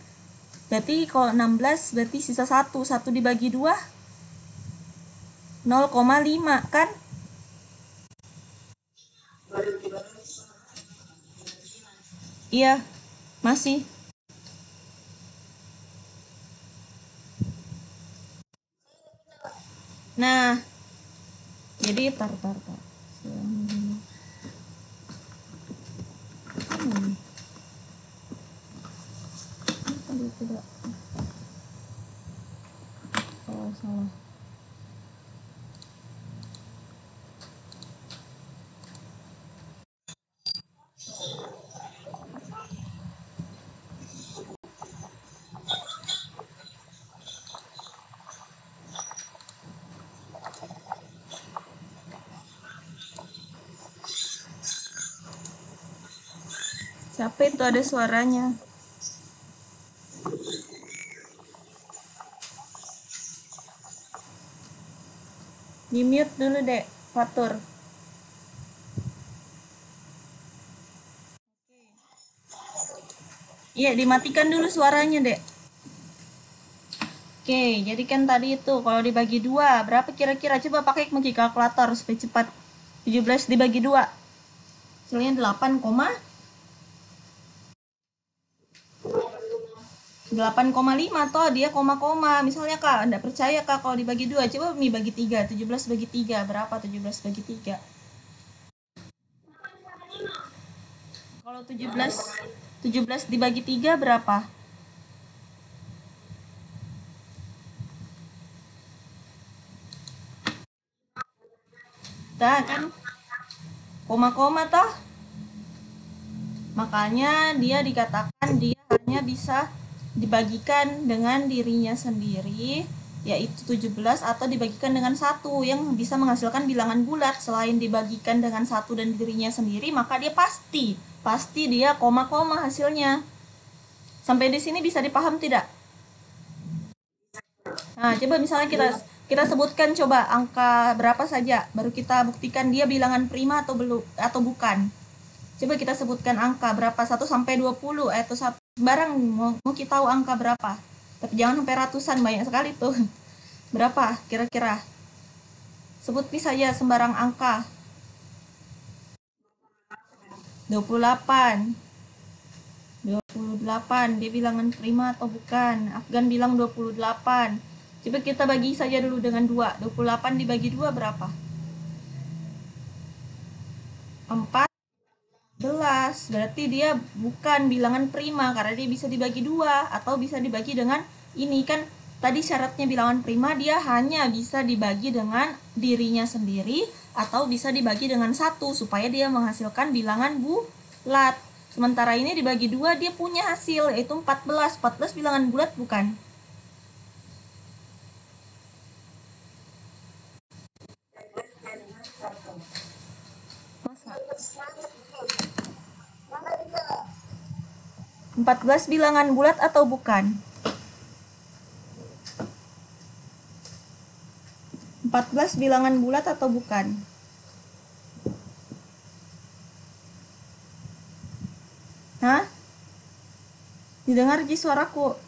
C: Berarti kalau 16 berarti sisa 1. 1 dibagi 2 0,5 kan? Iya, masih. Nah, jadi tar. Tidak. Oh, salah. Apa itu ada suaranya? Di mute dulu, Dek. Fatur. Iya, dimatikan dulu suaranya, Dek. Oke, jadi kan tadi itu kalau dibagi 2, berapa kira-kira? Coba pakai kalkulator supaya cepat. 17 dibagi 2. Hasilnya 8,5 toh dia koma-koma. Misalnya Kak, enggak percaya Kak kalau dibagi 2, coba Mi bagi 3, 17 bagi 3, berapa 17 bagi 3? Kalau 17 dibagi 3 berapa? Nah, kan koma-koma toh. Makanya dia dikatakan dia hanya bisa dibagikan dengan dirinya sendiri, yaitu 17, atau dibagikan dengan 1 yang bisa menghasilkan bilangan bulat. Selain dibagikan dengan 1 dan dirinya sendiri, maka dia pasti dia koma-koma hasilnya. Sampai di sini bisa dipaham tidak? Nah, coba misalnya kita sebutkan coba angka berapa saja, baru kita buktikan dia bilangan prima atau belum atau bukan. Coba kita sebutkan angka berapa, 1 sampai 20 atau sembarang mau kita tahu angka berapa. Tapi jangan sampai ratusan, banyak sekali tuh. Berapa kira-kira? Sebut saja sembarang angka. 28. 28, dia bilangan prima atau bukan? Afgan bilang 28. Coba kita bagi saja dulu dengan 2. 28 dibagi 2 berapa? 14. Berarti dia bukan bilangan prima karena dia bisa dibagi 2 atau bisa dibagi dengan ini kan tadi syaratnya bilangan prima dia hanya bisa dibagi dengan dirinya sendiri atau bisa dibagi dengan 1 supaya dia menghasilkan bilangan bulat. Sementara ini dibagi 2 dia punya hasil yaitu 14. 14 bilangan bulat bukan? Masa? 14 bilangan bulat atau bukan? 14 bilangan bulat atau bukan? Hah? Didengar Ji suaraku?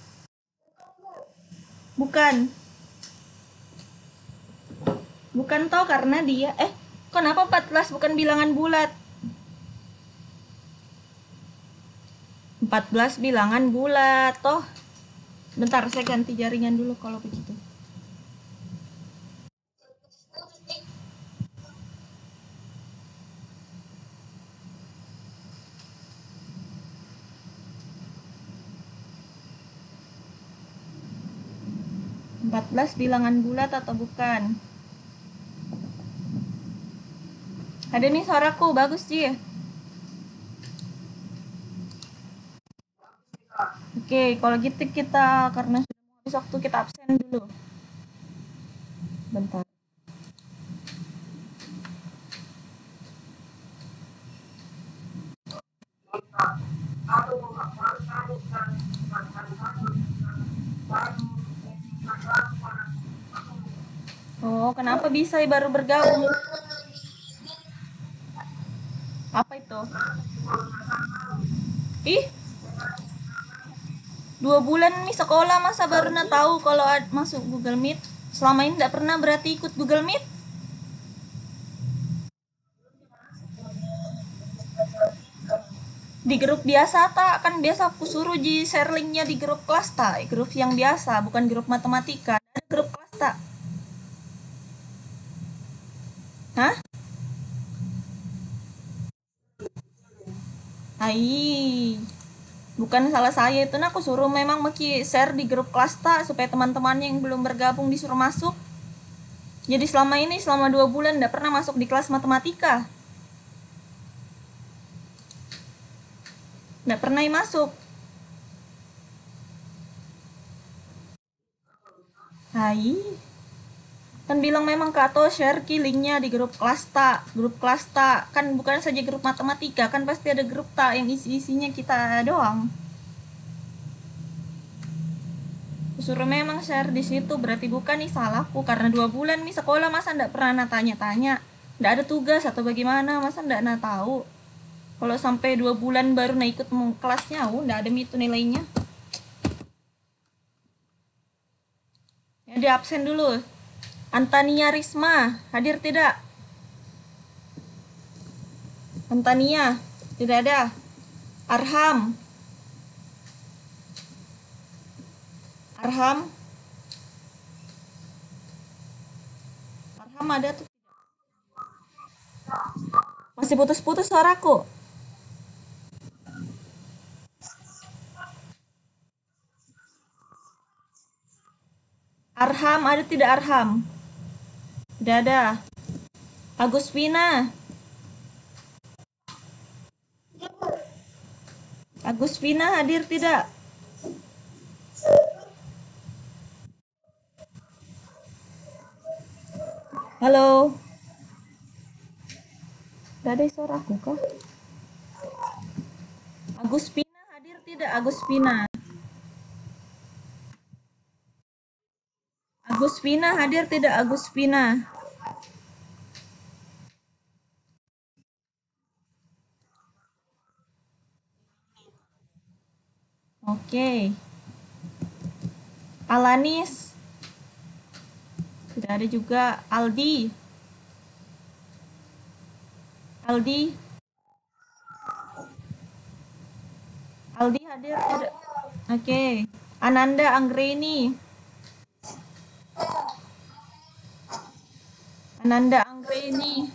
C: Bukan. Bukan toh karena dia kenapa 14 bukan bilangan bulat? 14 bilangan bulat toh. Bentar, saya ganti jaringan dulu kalau begitu. Empat belas bilangan bulat atau bukan? Ada nih suaraku, bagus Ji. Oke, kalau gitu kita karena sudah mau habis waktu kita absen dulu. Bentar. Oh, kenapa bisa baru bergabung? Apa itu? Ih, 2 bulan nih sekolah masa baru tahu kalau masuk Google Meet? Selama ini tidak pernah berarti ikut Google Meet? Di grup biasa tak kan biasa aku suruh di share linknya di grup kelas tak, grup yang biasa bukan grup matematika. Ada grup kelas tak? Hah? Ai, bukan salah saya itu, aku suruh memang maki share di grup kelas tak supaya teman-teman yang belum bergabung disuruh masuk. Jadi selama 2 bulan tidak pernah masuk di kelas matematika. Tidak pernah masuk. Hai, Kan bilang memang Kak To share linknya di grup kelas tak. Grup kelas tak kan bukan saja grup matematika, kan pasti ada grup tak yang isinya kita doang. Suruh memang share di situ, berarti bukan nih salahku karena 2 bulan nih sekolah masa ndak pernah tanya-tanya, ndak ada tugas atau bagaimana, masa ndak tahu. Kalau sampai 2 bulan baru ikut kelasnya, ndak ada itu nilainya. Ya, di absen dulu. Antania Risma, hadir tidak? Antania, tidak ada. Arham. Arham ada tuh. Masih putus-putus suaraku. Arham ada tidak Arham? Tidak ada. Agustina. Agustina hadir tidak? Halo. Tidak ada suaraku kah? Agustina hadir tidak Agustina? Agustina hadir tidak Agustina? Oke. Alanis. Tidak ada juga. Aldi. Aldi hadir tidak? Oke. Ananda Anggreni. Ananda Anggreni.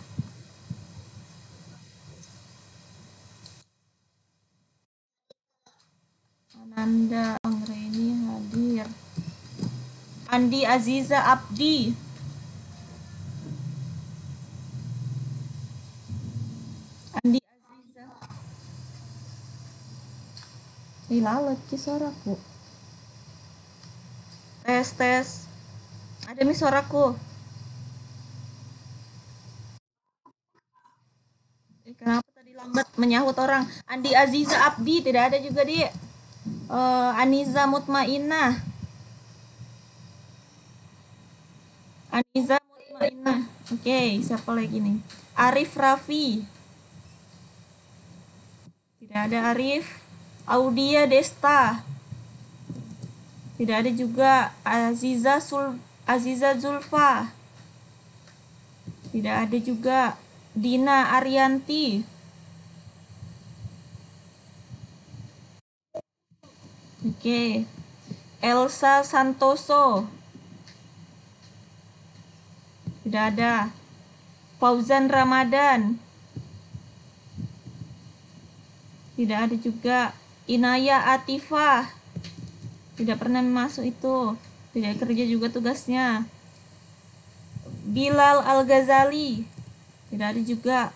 C: Ananda Anggreni hadir. Andi Aziza Abdi. Andi Aziza. Lalat ki suaraku. Tes. Ada mi suaraku. Kenapa tadi lambat menyahut orang? Andi Aziza Abdi tidak ada juga di. Aniza Mutmainah. Aniza Mutmainah. Oke, siapa lagi nih? Arif Raffi. Tidak ada Arif. Audia Desta. Tidak ada juga. Aziza Zulfa. Tidak ada juga. Dina Arianti. Oke. Elsa Santoso. Tidak ada. Fauzan Ramadan. Tidak ada juga. Inaya Atifah. Tidak pernah masuk itu. Tidak kerja juga tugasnya. Bilal Al-Ghazali. Tidak ada juga.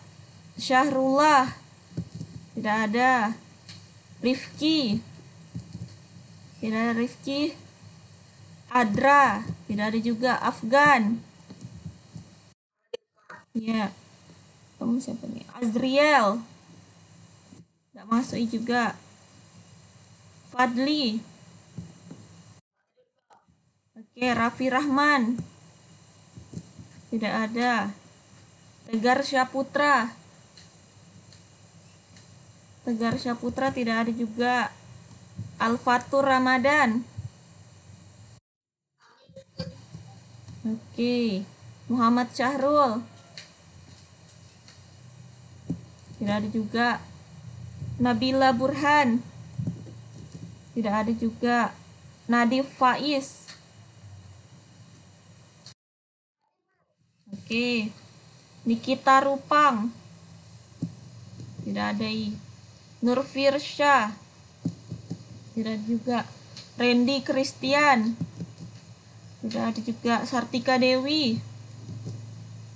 C: Syahrullah. Tidak ada. Rifki. Tidak ada Rifki. Adra. Tidak ada juga. Afgan. Ya. Kamu siapa nih? Azriel. Tidak masuk juga. Fadli. Oke, Raffi Rahman. Tidak ada. Tegar Syaputra tidak ada juga. Al-Fatur Ramadan. Oke. Muhammad Syahrul. Tidak ada juga. Nabila Burhan. Tidak ada juga. Nadif Faiz. Oke. Nikita Rupang. Tidak ada. Nur Firsya. Tidak ada juga. Randy Christian. Tidak ada juga. Sartika Dewi.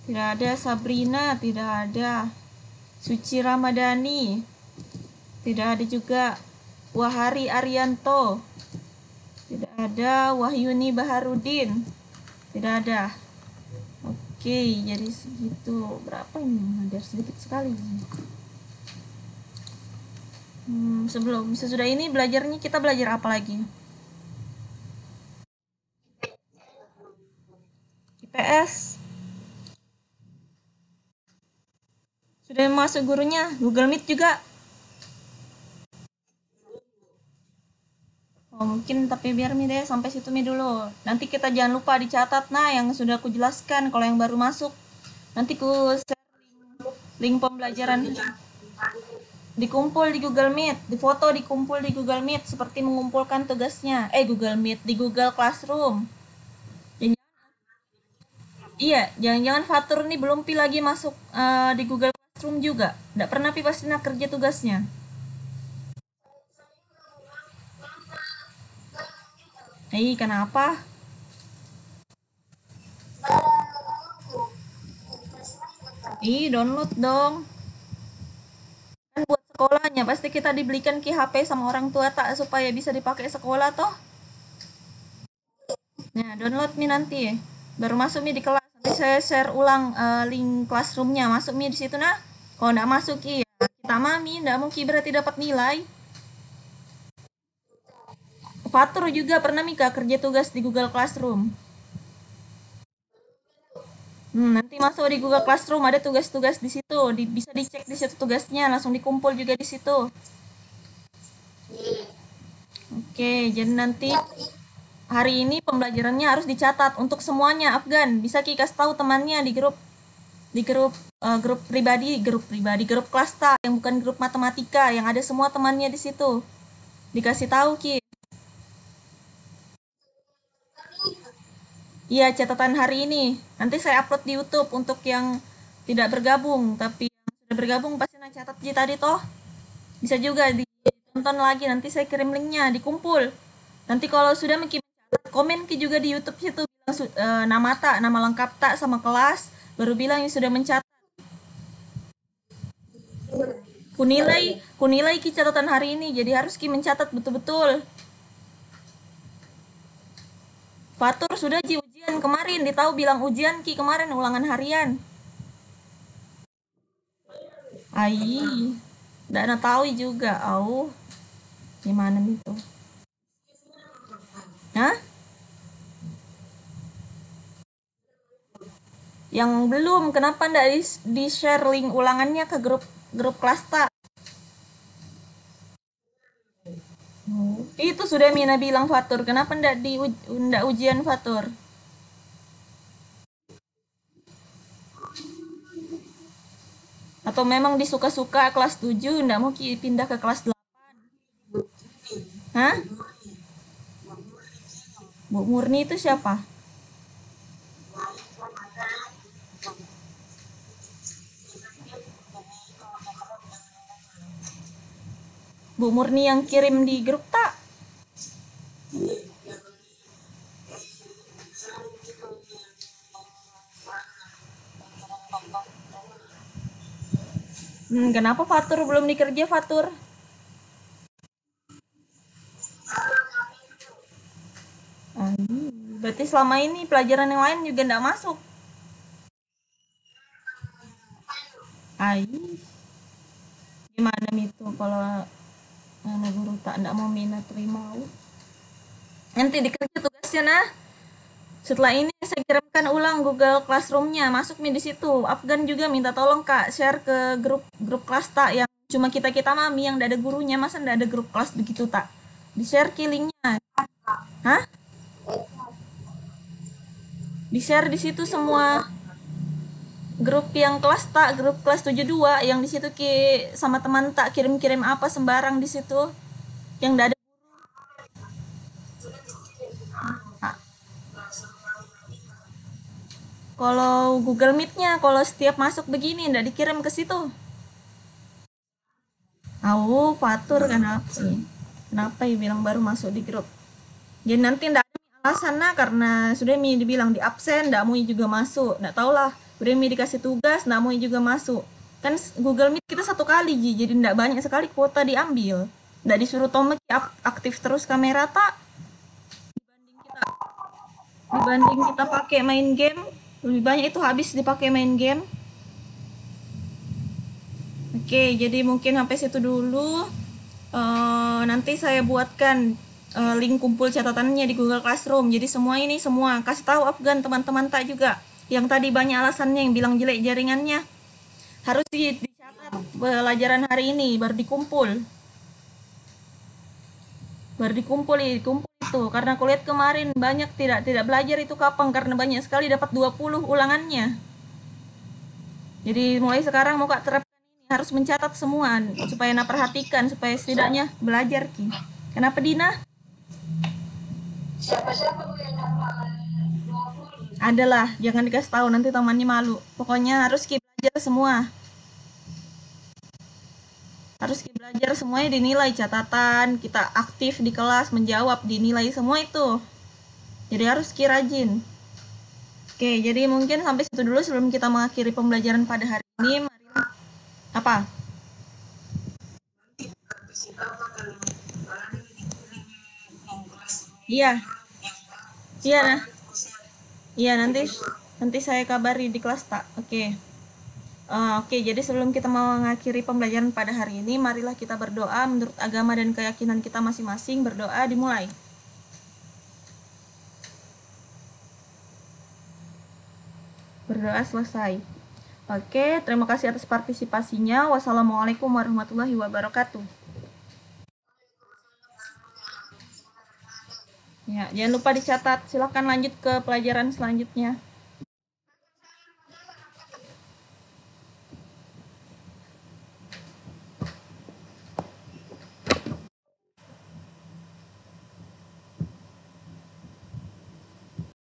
C: Tidak ada. Sabrina. Tidak ada. Suci Ramadhani. Tidak ada juga. Wahari Arianto. Tidak ada. Wahyuni Baharudin. Tidak ada. Oke, jadi segitu. Berapa ini? Ada sedikit sekali. Sebelum sesudah ini belajarnya kita belajar apa lagi? IPS. Sudah masuk gurunya, Google Meet juga. Oh, mungkin tapi biar mi deh sampai situ mi dulu. Nanti kita jangan lupa dicatat nah yang sudah aku jelaskan kalau yang baru masuk. Nanti ku share link pembelajaran dikumpul di Google Meet, di foto dikumpul di Google Meet seperti mengumpulkan tugasnya. Google Meet di Google Classroom. Iya, jangan-jangan Fatur nih belum pi lagi masuk di Google Classroom juga. Nggak pernah pi pasti nak kerja tugasnya. Kenapa? Download dong. Kan buat sekolahnya pasti kita dibelikan ki HP sama orang tua tak supaya bisa dipakai sekolah toh. Nah, download nih nanti. Baru masuk nih di kelas. Nanti saya share ulang link classroomnya. Masuk nih di situ nah. Kalau nggak masuk ki ya kita mami, nggak mungkin berarti dapat nilai. Fatur juga pernah Mika kerja tugas di Google Classroom. Nanti masuk di Google Classroom ada tugas-tugas di situ, bisa dicek di situ tugasnya, langsung dikumpul juga di situ. Oke, jadi nanti hari ini pembelajarannya harus dicatat untuk semuanya Afgan. Bisa Ki kasih tahu temannya di grup grup pribadi, grup kelas tak yang bukan grup matematika yang ada semua temannya di situ. Dikasih tahu Ki. Iya, catatan hari ini. Nanti saya upload di YouTube untuk yang tidak bergabung, tapi yang sudah bergabung pasti nak catat Ji tadi toh. Bisa juga ditonton lagi, nanti saya kirim linknya, dikumpul. Nanti kalau sudah mencatat, komen Ki juga di YouTube situ bilang nama tak, nama lengkap tak sama kelas, baru bilang yang sudah mencatat. Kunilai Ki catatan hari ini, jadi harus Ki mencatat betul-betul. Fatur sudah Ji ujian kemarin, ditahu bilang ujian Ki kemarin ulangan harian. Nggak tahu juga, gimana itu? Hah? Yang belum, kenapa nggak di share link ulangannya ke grup kelas tak? Itu sudah Mina bilang Fatur, kenapa ndak ujian Fatur? Atau memang disuka-suka kelas 7 ndak mau pindah ke kelas 8? Hah? Bu Murni itu siapa? Bu Murni yang kirim di grup tak? Kenapa Fatur belum dikerja Fatur? Berarti selama ini pelajaran yang lain juga nggak masuk. Gimana itu kalau guru tak ndak mau minat terima? Nanti dikerja tugasnya nah. Setelah ini saya kirimkan ulang Google Classroom-nya, masuk nih di situ. Afgan juga minta tolong Kak share ke grup kelas tak yang cuma kita mami yang ndak ada gurunya, masa ndak ada grup kelas begitu tak? Di share linknya. Hah? Di share di situ semua grup yang kelas tak, grup kelas 72 yang di situ Ki sama teman tak kirim-kirim apa sembarang di situ yang ndak ada. Kalau Google Meet-nya, kalau setiap masuk begini, ndak dikirim ke situ. Fatur kenapa sih? Kenapa ya bilang baru masuk di grup? Jadi nanti ndak ada alasan nah karena sudah mi dibilang di absen, ndak mau juga masuk. Ndak tahulah, udah mi dikasih tugas, ndak mau juga masuk. Kan Google Meet kita satu kali Ji, jadi ndak banyak sekali kuota diambil. Ndak disuruh Tomek aktif terus kamera tak? Dibanding kita pakai main game Lebih banyak itu habis dipakai main game. Oke, jadi mungkin sampai situ dulu. Nanti saya buatkan link kumpul catatannya di Google Classroom. Jadi semua kasih tahu Afgan teman-teman tak juga. Yang tadi banyak alasannya yang bilang jelek jaringannya. Harus dicatat pelajaran hari ini baru dikumpul. Dikumpul itu karena aku lihat kemarin banyak tidak belajar itu kapan karena banyak sekali dapat 20 ulangannya. Jadi mulai sekarang mau Kak terapkan ini harus mencatat semua supaya Nak perhatikan supaya setidaknya belajar Ki. Kenapa Dina?
B: Siapa-siapa Bu yang dapat 20?
C: Adalah, jangan dikasih tahu nanti temannya malu. Pokoknya harus Ki belajar semua. Harus Ki belajar semuanya dinilai catatan, kita aktif di kelas menjawab dinilai semua itu. Jadi harus Ki rajin. Oke, jadi mungkin sampai situ dulu sebelum kita mengakhiri pembelajaran pada hari ini. Mari apa? Iya. Iya nah. Iya nanti saya kabari di kelas tak. Oke. Oke, jadi sebelum kita mengakhiri pembelajaran pada hari ini, marilah kita berdoa menurut agama dan keyakinan kita masing-masing. Berdoa dimulai. Berdoa selesai. Oke, terima kasih atas partisipasinya. Wassalamualaikum warahmatullahi wabarakatuh. Ya, jangan lupa dicatat. Silakan lanjut ke pelajaran selanjutnya.